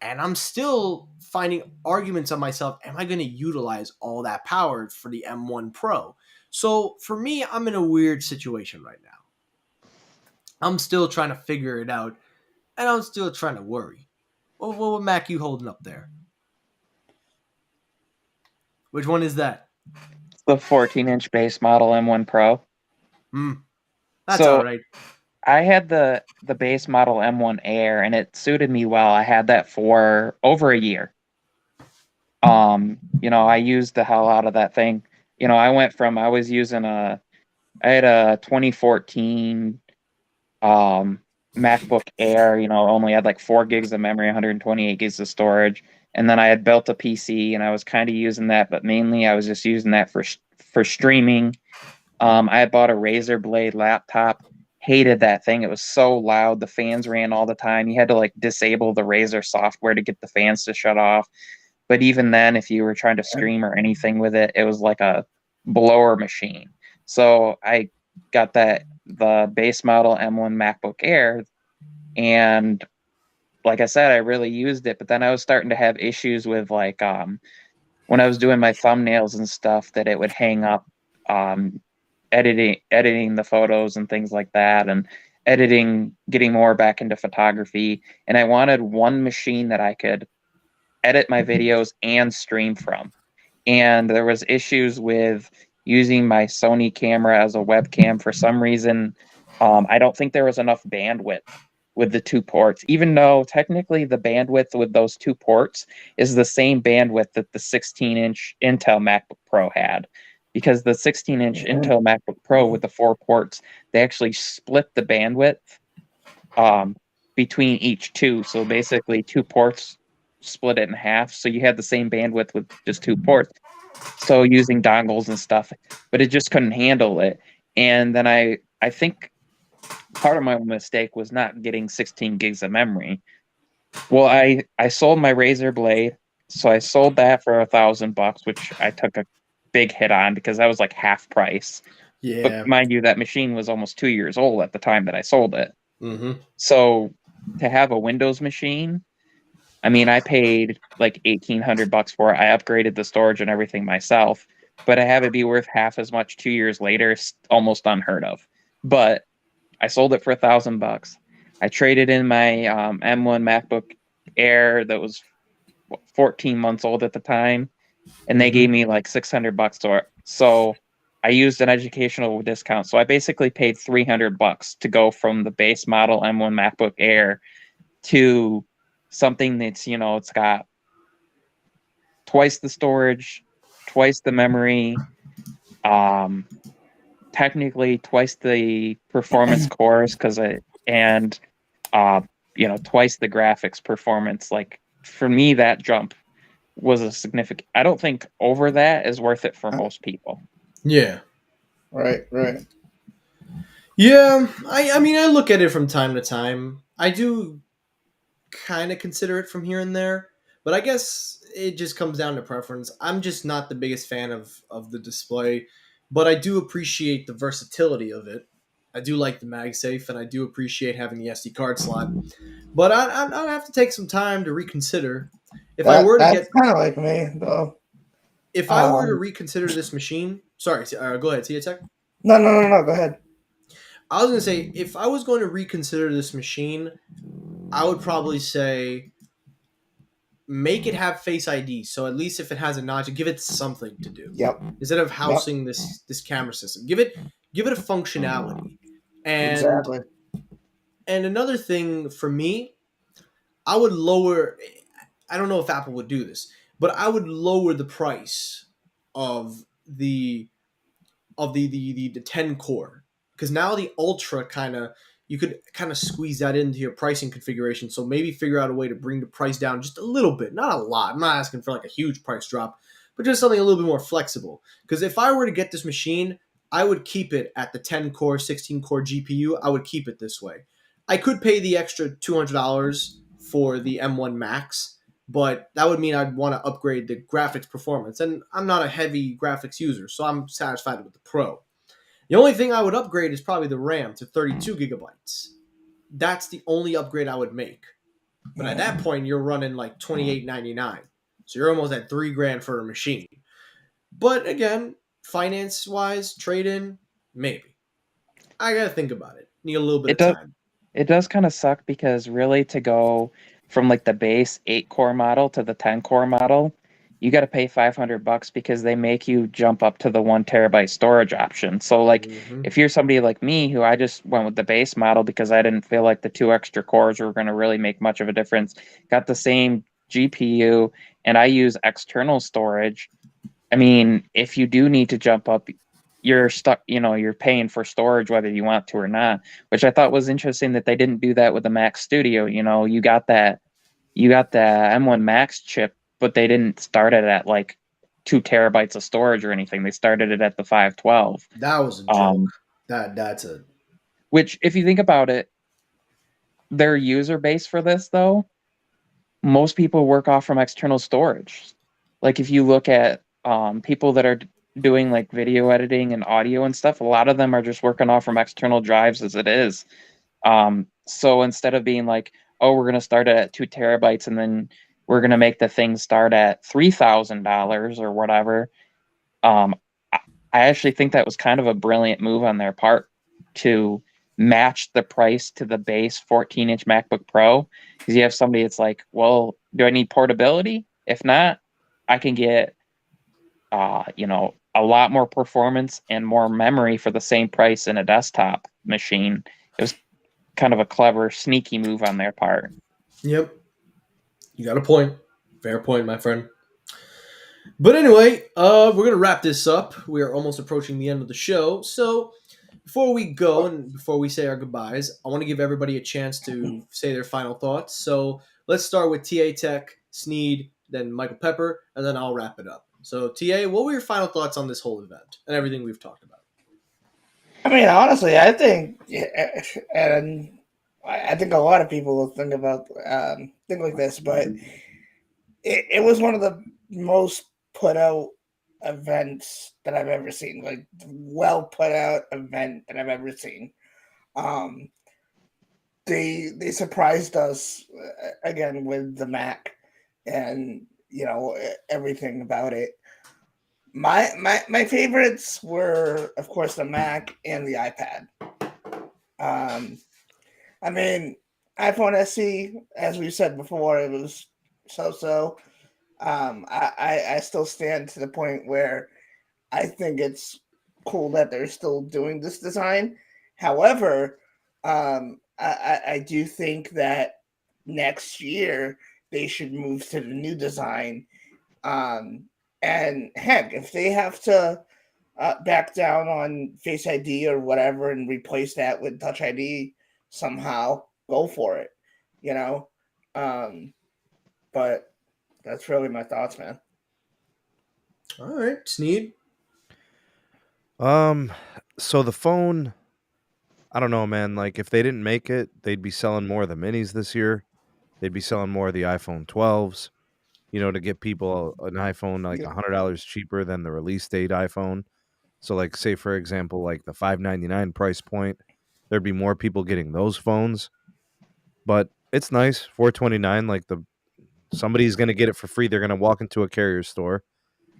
and I'm still finding arguments on myself. Am I going to utilize all that power for the M1 Pro? So for me, I'm in a weird situation right now. I'm still trying to figure it out, and I'm still trying to worry. What Mac you holding up there? Which one is that? The 14-inch base model M1 Pro. That's So all right. I had the base model M1 Air, and it suited me well. I had that for over a year. I used the hell out of that thing. I went from I had a 2014 MacBook Air, only had like 4 gigs of memory, 128 gigs of storage. And then I had built a PC and I was kind of using that, but mainly I was just using that for streaming. I had bought a Razer Blade laptop, hated that thing. It was so loud. The fans ran all the time. You had to like disable the Razer software to get the fans to shut off. But even then, if you were trying to stream or anything with it, it was like a blower machine. So I got the base model M1 MacBook Air, and like I said, I really used it. But then I was starting to have issues with like when I was doing my thumbnails and stuff, that it would hang up, editing the photos and things like that, and getting more back into photography. And I wanted one machine that I could edit my videos and stream from. And there was issues with using my Sony camera as a webcam. For some reason, I don't think there was enough bandwidth with the 2 ports, even though technically the bandwidth with those 2 ports is the same bandwidth that the 16-inch Intel MacBook Pro had. Because the 16-inch Intel MacBook Pro with the 4 ports, they actually split the bandwidth between each 2. So basically 2 ports split it in half. So you had the same bandwidth with just 2 ports. So using dongles and stuff, but it just couldn't handle it. And then I think part of my mistake was not getting 16 gigs of memory. Well, I sold my Razer Blade, so I sold that for $1,000, which I took a big hit on because that was like half price. Yeah. But mind you, that machine was almost 2 years old at the time that I sold it. Mm-hmm. So to have a Windows machine, I mean, I paid like $1,800 for it. I upgraded the storage and everything myself, but to have it be worth half as much 2 years later is almost unheard of. But I sold it for $1,000. I traded in my M1 MacBook Air that was 14 months old at the time, and they gave me like $600 for it. So I used an educational discount, so I basically paid $300 to go from the base model M1 MacBook Air to something that's, you know, it's got twice the storage, twice the memory, technically twice the performance cores and you know, twice the graphics performance. Like for me, that jump was a significant. I don't think over that is worth it for most people. Yeah. Right. Yeah, I mean I look at it from time to time. I do kind of consider it from here and there, but I guess it just comes down to preference. I'm just not the biggest fan of the display, but I do appreciate the versatility of it. I do like the MagSafe, and I do appreciate having the SD card slot. But I'll have to take some time to reconsider. If I were to That's get, kind of like me though. if I were to Um, reconsider this machine, sorry, go ahead, Tia Tech. no. Go ahead. I was gonna say if I was going to reconsider this machine, I would probably say make it have Face ID. So at least if it has a notch, give it something to do Yep. instead of housing this camera system. Give it a functionality. And Exactly. and another thing for me, I would lower. I don't know if Apple would do this, but I would lower the price of the 10 core, because now the ultra kind of, you could kind of squeeze that into your pricing configuration. So maybe figure out a way to bring the price down just a little bit, not a lot. I'm not asking for like a huge price drop, but just something a little bit more flexible. Because if I were to get this machine, I would keep it at the 10 core 16 core GPU. I would keep it this way. I could pay the extra $200 for the M1 Max, but that would mean I'd want to upgrade the graphics performance. And I'm not a heavy graphics user, so I'm satisfied with the Pro. The only thing I would upgrade is probably the RAM to 32 gigabytes. That's the only upgrade I would make. But at that point, you're running like $28.99. So you're almost at $3,000 for a machine. But again, finance wise, trade in, maybe. I gotta think about it. Need a little bit It of does time. it does kind of suck because really to go from like the base 8 core model to the 10 core model, you got to pay $500 because they make you jump up to the 1 terabyte storage option. So like Mm-hmm. if you're somebody like me who I just went with the base model because I didn't feel like the 2 extra cores were going to really make much of a difference, got the same GPU and I use external storage. I mean, if you do need to jump up, you're stuck, you know, you're paying for storage whether you want to or not, which I thought was interesting that they didn't do that with the Mac Studio. You know, you got the M1 Max chip, but they didn't start it at like 2 terabytes of storage or anything. They started it at the 512. That was a joke. Um, That's a which if you think about it, their user base for this though, most people work off from external storage. Like if you look at people that are doing like video editing and audio and stuff, a lot of them are just working off from external drives as it is. So instead of being like, oh, we're going to start at 2 terabytes and then we're going to make the thing start at $3,000 or whatever, um, I actually think that was kind of a brilliant move on their part to match the price to the base 14-inch MacBook Pro. Because you have somebody that's like, well, do I need portability? If not, I can get, you know, a lot more performance and more memory for the same price in a desktop machine. It was kind of a clever, sneaky move on their part. Yep. You got a point. Fair point, my friend. But anyway, we're gonna wrap this up. We are almost approaching the end of the show. So before we go and before we say our goodbyes, I want to give everybody a chance to say their final thoughts. So let's start with TA Tech, Sneed, then Michael Pepper, and then I'll wrap it up. So TA, what were your final thoughts on this whole event and everything we've talked about? I mean, honestly, I think, and I think a lot of people will think about think like this, but it was one of the most put out events that I've ever seen. Like, well put out event that I've ever seen. Um, they surprised us again with the Mac and everything about it. My favorites were, of course, the Mac and the iPad. I mean, iPhone SE, as we said before, it was so. I still stand to the point where I think it's cool that they're still doing this design. However, I do think that next year they should move to the new design. And heck, if they have to back down on Face ID or whatever and replace that with Touch ID somehow, go for it. You know, but that's really my thoughts, man. All right, Sneed. So the phone, I don't know, man. Like if they didn't make it, they'd be selling more of the minis this year. They'd be selling more of the iPhone 12s. To get people an iPhone like Yeah. $100 cheaper than the release date iPhone. So, like, say for example, like the $599 price point, there'd be more people getting those phones. But it's nice, $429. Like somebody's gonna get it for free. They're gonna walk into a carrier store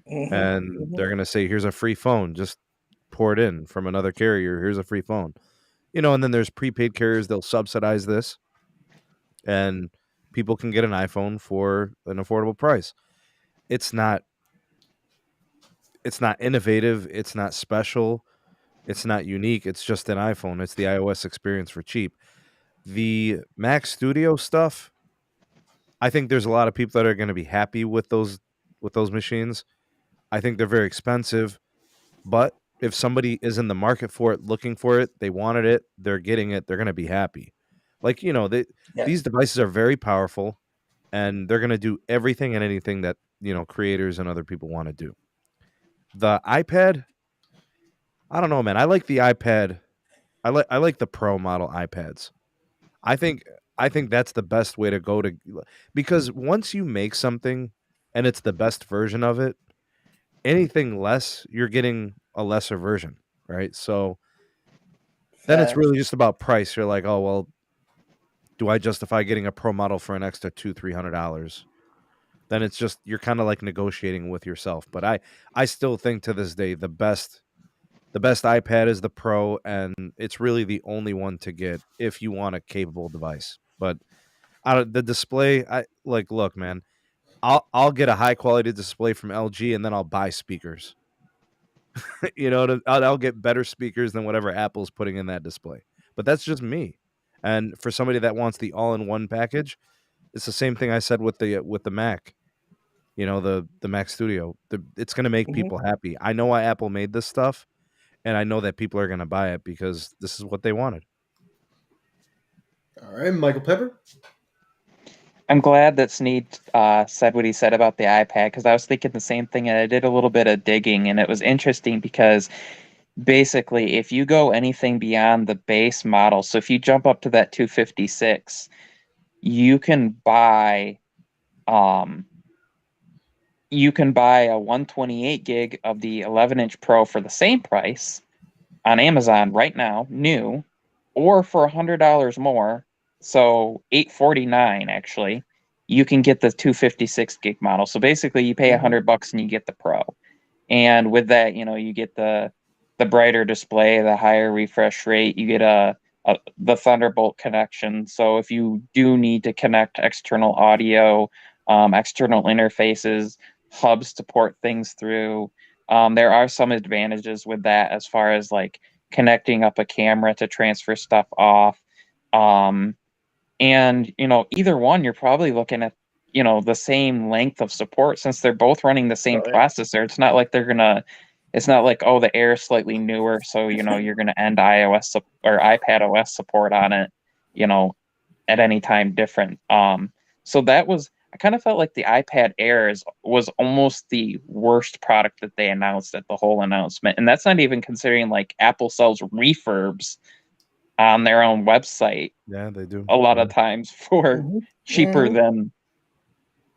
and they're gonna say, "Here's a free phone. Just pour it in from another carrier. Here's a free phone." And then there's prepaid carriers. They'll subsidize this, and people can get an iPhone for an affordable price. It's not innovative, it's not special, it's not unique, it's just an iPhone. It's the iOS experience for cheap. The Mac Studio stuff, I think there's a lot of people that are going to be happy with those machines. I think they're very expensive, but if somebody is in the market for it, looking for it, they wanted it, they're getting it, they're going to be happy. Like, these devices are very powerful and they're going to do everything and anything that, creators and other people want to do. The iPad, I don't know, man. I like the iPad. I like the Pro model iPads. I think that's the best way to go because once you make something and it's the best version of it, anything less, you're getting a lesser version, right? So then it's really just about price. You're like, oh well, do I justify getting a Pro model for an extra $200-$300? Then it's just you're kind of like negotiating with yourself. But I still think to this day the best iPad is the Pro, and it's really the only one to get if you want a capable device. But the display, look, man, I'll get a high quality display from LG, and then I'll buy speakers. I'll get better speakers than whatever Apple's putting in that display. But that's just me. And for somebody that wants the all-in-one package, it's the same thing I said with the Mac. The Mac Studio. It's going to make people happy. I know why Apple made this stuff. And I know that people are going to buy it because this is what they wanted. All right, Michael Pepper. I'm glad that Sneed said what he said about the iPad because I was thinking the same thing, and I did a little bit of digging, and it was interesting because basically, if you go anything beyond the base model, so if you jump up to that 256, you can buy a 128 gig of the 11-inch Pro for the same price on Amazon right now, new, or for $100 more, so $849 actually, you can get the 256 gig model. So basically, you pay $100 and you get the Pro, and with that, you get the brighter display, the higher refresh rate. You get the Thunderbolt connection. So if you do need to connect external audio, external interfaces, hubs to port things through. There are some advantages with that as far as like connecting up a camera to transfer stuff off. And, either one, you're probably looking at, the same length of support since they're both running the same processor. It's not like it's not like, oh, the Air is slightly newer, so, you're going to end iOS or iPad OS support on it, at any time different. So I kind of felt like the iPad Air was almost the worst product that they announced at the whole announcement. And that's not even considering like Apple sells refurbs on their own website. Yeah, they do. A lot of times for cheaper than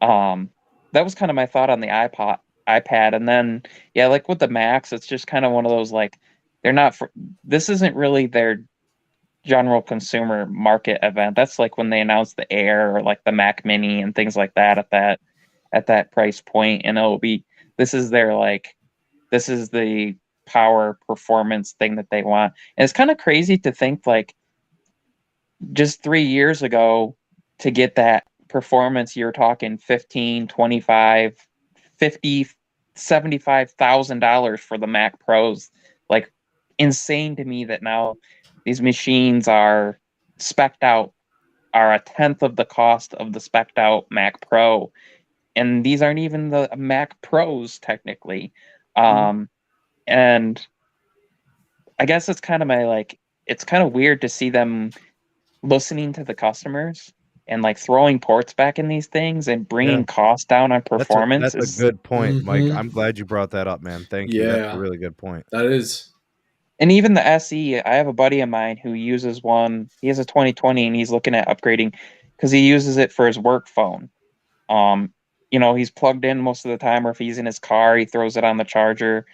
that was kind of my thought on the iPad. And then, yeah, like with the Macs, it's just kind of one of those, like, this isn't really their general consumer market event. That's like when they announced the Air or like the Mac Mini and things like that at that price point. And this is the power performance thing that they want. And it's kind of crazy to think like just 3 years ago to get that performance, you're talking 15, 25, 50, $75,000 for the Mac Pros. Like insane to me that now these machines are spec'd out, are a tenth of the cost of the spec'd out Mac Pro, and these aren't even the Mac Pros technically. And I guess it's kind of it's kind of weird to see them listening to the customers and like throwing ports back in these things and bringing costs down on performance. That's a good point, Mike. Mhm. I'm glad you brought that up, man. Thank you. That's a Yeah, really good point. that is. And even the SE, I have a buddy of mine who uses one. He has a 2020 and he's looking at upgrading because he uses it for his work phone. He's plugged in most of the time, or if he's in his car, he throws it on the charger.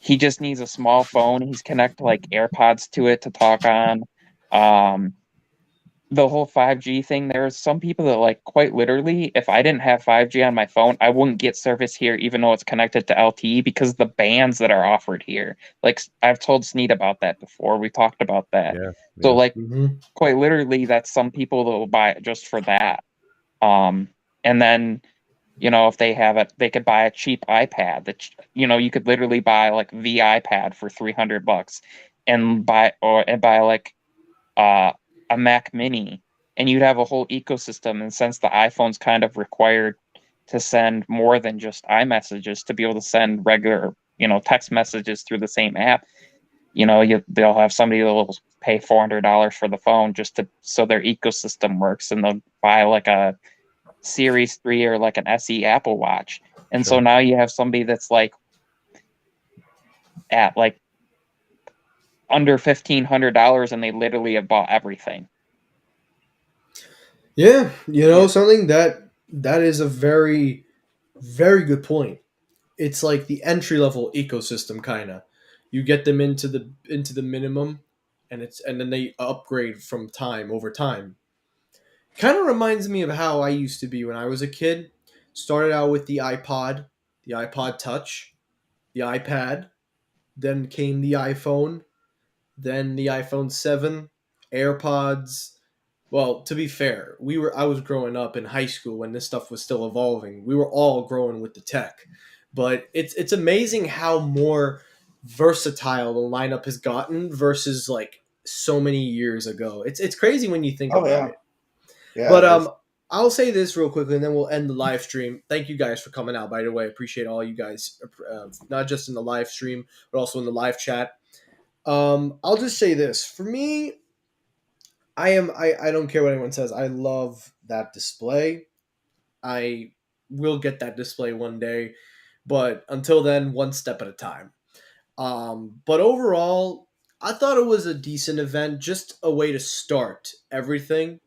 He just needs a small phone. He's connect like AirPods to it to talk on. The whole 5G thing, there's some people that like quite literally, if I didn't have 5G on my phone, I wouldn't get service here, even though it's connected to LTE because the bands that are offered here. Like I've told Sneed about that before. We talked about that. Yeah. So Yeah. like Mhm. quite literally, that's some people that will buy it just for that. And then if they have it, they could buy a cheap iPad that you could literally buy like the iPad for $300 and buy like a Mac Mini, and you'd have a whole ecosystem. And since the iPhone's kind of required to send more than just iMessages to be able to send regular, text messages through the same app, they'll have somebody that'll pay $400 for the phone just so their ecosystem works, and they'll buy like a Series 3 or like an SE Apple Watch. And so Sure. now you have somebody that's like at like under $1,500 and they literally have bought everything. Yeah, something that is a very, very good point. It's like the entry level ecosystem kind of. You get them into the minimum, and then they upgrade from time over time. Kind of reminds me of how I used to be when I was a kid. Started out with the iPod, the iPod Touch, the iPad, then came the iPhone, then the iPhone 7, AirPods. Well, to be fair, I was growing up in high school when this stuff was still evolving. We were all growing with the tech. But it's amazing how more versatile the lineup has gotten versus like so many years ago. It's crazy when you think Oh about yeah, it. yeah. But It is. I'll say this real quickly, and then we'll end the live stream. Thank you guys for coming out. By the way, appreciate all you guys, not just in the live stream, but also in the live chat. I'll just say this for me. I don't care what anyone says. I love that display. I will get that display one day, but until then, one step at a time. But overall, I thought it was a decent event, just a way to start everything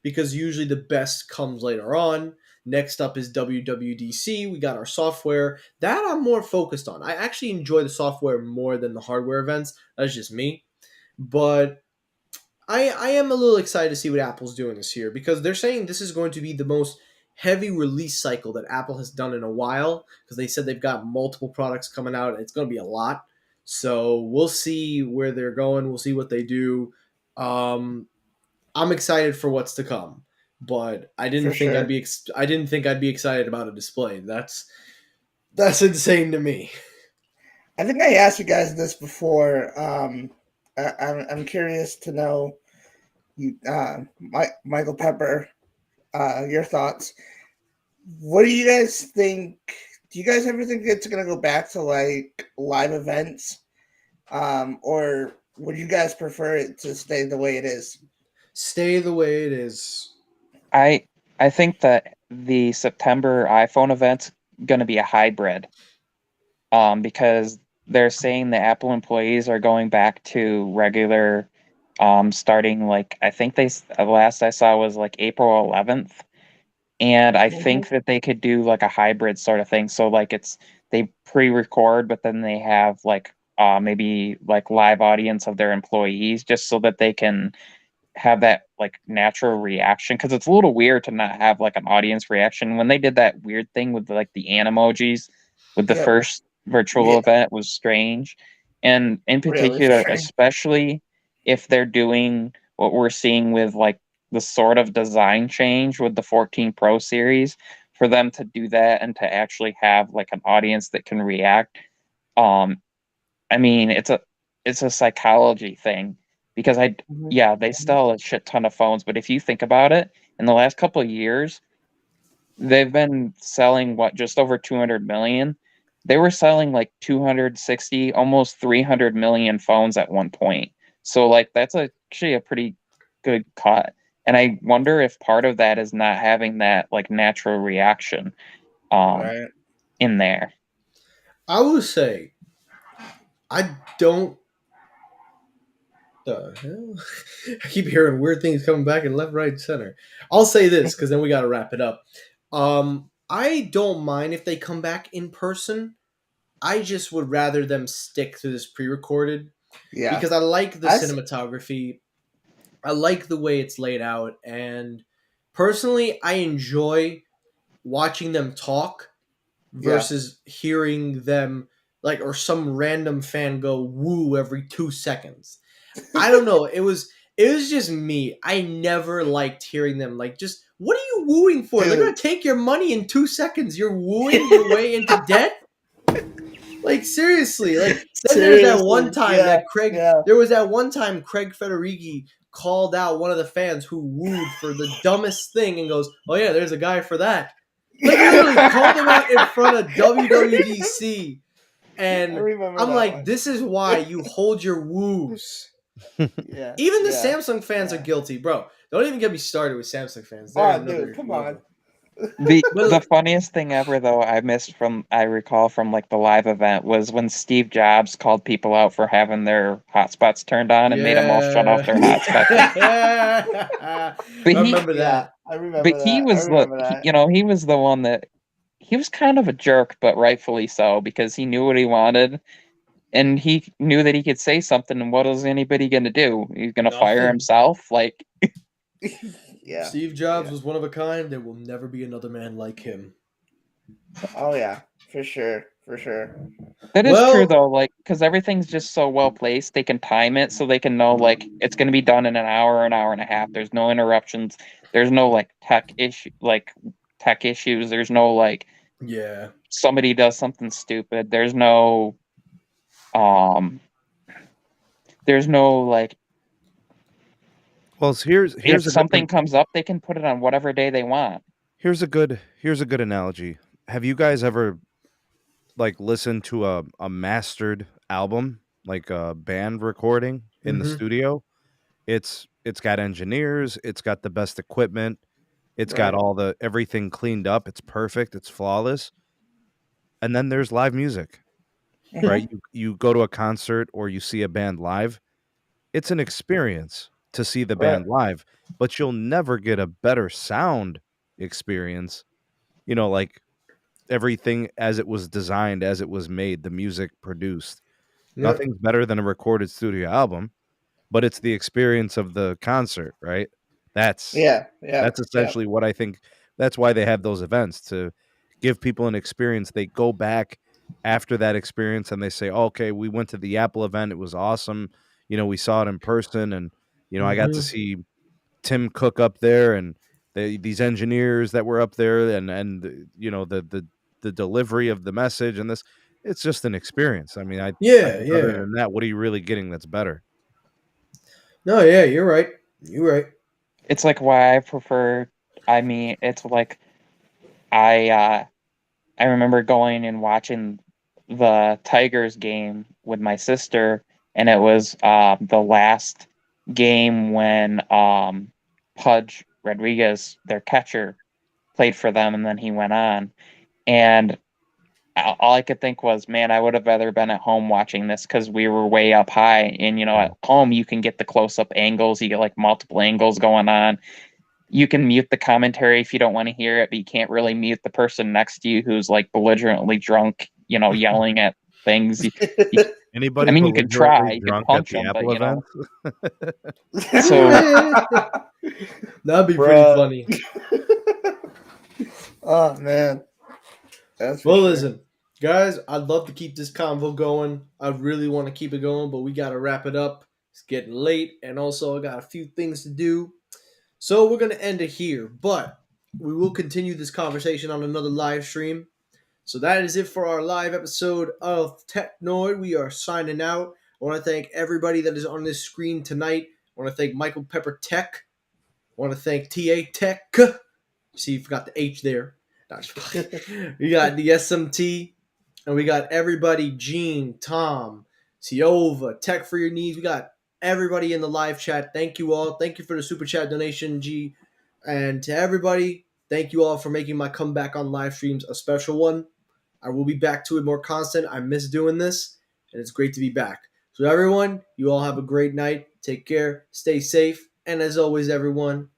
because usually the best comes later on. Next up is WWDC. We got our software. That I'm more focused on. I actually enjoy the software more than the hardware events. That's just me. But I am a little excited to see what Apple's doing this year because they're saying this is going to be the most heavy release cycle that Apple has done in a while because they said they've got multiple products coming out. It's going to be a lot. So we'll see where they're going. We'll see what they do. Um, I'm excited for what's to come, but For sure. I didn't think I'd be excited about a display. That's insane to me. I think I asked you guys this before. I'm curious to know you, Michael Pepper, your thoughts. What do you guys think? Do you guys ever think it's gonna go back to like live events, or would you guys prefer it to stay the way it is? Stay the way it is. I I think that the September iPhone event's going to be a hybrid, because they're saying the Apple employees are going back to regular, starting like I think the last I saw was like April 11th, and I Mhm. think that they could do like a hybrid sort of thing. So like they pre-record, but then they have like maybe like live audience of their employees just so that they can have that like natural reaction, because it's a little weird to not have like an audience reaction. When they did that weird thing with like the emojis with the Yep. first virtual Yeah. event was strange. And in Really particular, strange. especially if they're doing what we're seeing with like the sort of design change with the 14 Pro series, for them to do that and to actually have like an audience that can react, um I mean, it's a psychology thing because Mhm. yeah, they sell a shit ton of phones, but if you think about it, in the last couple of years, they've been selling what, just over 200 million. They were selling like 260, almost 300 million phones at one point. So like that's actually a pretty good cut. And I wonder if part of that is not having that like natural reaction um Right. in there. I will say, I don't. The hell? I keep hearing weird things coming back in left, right, center. I'll say this because then we got to wrap it up. I don't mind if they come back in person. I just would rather them stick to this pre-recorded Yeah. because I like the I s- cinematography. I like the way it's laid out, and personally, I enjoy watching them talk Yeah. versus hearing them like or some random fan go woo every 2 seconds. I don't know. It was just me. I never liked hearing them like just what are you wooing for? They're gonna Dude. take your money in 2 seconds. You're wooing your way into debt? Like seriously, like then there's that one Seriously. time Yeah. that Craig Yeah. there was that one time Craig Federighi called out one of the fans who wooed for the dumbest thing and goes, "Oh yeah, there's a guy for that." Like literally called him out in front of WWDC, I and remember I'm that like, one. "This is why you hold your woos." Yeah. Even the Yeah. Samsung fans are Yeah. guilty, bro. Don't even get me started with Samsung fans. They're Oh, dude, another come on. level. The But funniest thing ever though I recall from like the live event was when Steve Jobs called people out for having their hotspots turned on and made them all shut off yeah, their hotspots. I But remember Yeah, that. I remember he that. I was remember that. he was the one that he was kind of a jerk, but rightfully so because he knew what he wanted and he knew that he could say something. And what is anybody going to do? He's going to fire Nothing. himself? Like Yeah. Steve Jobs Yeah. was one of a kind. There will never be another man like him. Oh yeah, for sure. For sure. that is true Well, though. Like because everything's just so well placed, they can time it so they can know like it's going to be done in an hour and a half. There's no interruptions. There's no like tech issues. There's no like yeah. somebody does something stupid. Um there's no like Well, if here's a good something comes up, they can put it on whatever day they want. here's a good analogy. Have you guys ever like listened to a mastered album, like a band recording in the Mm-hmm. studio? It's got engineers, it's got the best equipment, it's got Right. all the everything cleaned up, it's perfect, it's flawless. And then there's live music, right? Mhm. You go to a concert or you see a band live. It's an experience to see the Right. band live, but you'll never get a better sound experience. Like everything as it was designed, as it was made, the music produced. Yep. Nothing's better than a recorded studio album, but it's the experience of the concert, right? That's Yeah. Yeah. that's Yeah. essentially what I think. That's why they have those events, to give people an experience. They go back after that experience and they say, "Oh, okay, we went to the Apple event. It was awesome. We saw it in person, and I got to Mm-hmm. see Tim Cook up there, and these engineers that were up there, and the delivery of the message, and this. It's just an experience. I mean, I Yeah, think other yeah. than that, what are you really getting that's better? No, yeah, you're right. You're right. It's like why I prefer. I mean, it's like I uh, I remember going and watching the Tigers game with my sister, and it was the last game when Pudge Rodriguez, their catcher, played for them, and then he went on. And all I could think was, man, I would have rather been at home watching this because we were way up high. And Yeah. at home you can get the close up angles, you get like multiple angles going on. You can mute the commentary if you don't want to hear it, but you can't really mute the person next to you who's like belligerently drunk, yelling at things. You, I Anybody mean, you can try, belligerently you could drunk at punch the them, but Apple event? so That'd be pretty Bruh. funny. Oh man, that's for Well, sure. listen, guys, I'd love to keep this convo going. I really want to keep it going, but we got to wrap it up. It's getting late, and also I got a few things to do. So we're going to end it here, but we will continue this conversation on another live stream. So that is it for our live episode of Technoid. We are signing out. I want to thank everybody that is on this screen tonight. I want to thank Michael Pepper Tech. I want to thank TA Tech. See, you forgot the H there. We got the SMT, and we got everybody, Gene, Tom, Siova, Tech for Your Needs. We got everybody in the live chat. Thank you all. Thank you for the super chat donation, G. And to everybody, thank you all for making my comeback on live streams a special one. I will be back to it more constant. I miss doing this, and it's great to be back. So everyone, you all have a great night. Take care. Stay safe. And as always, everyone,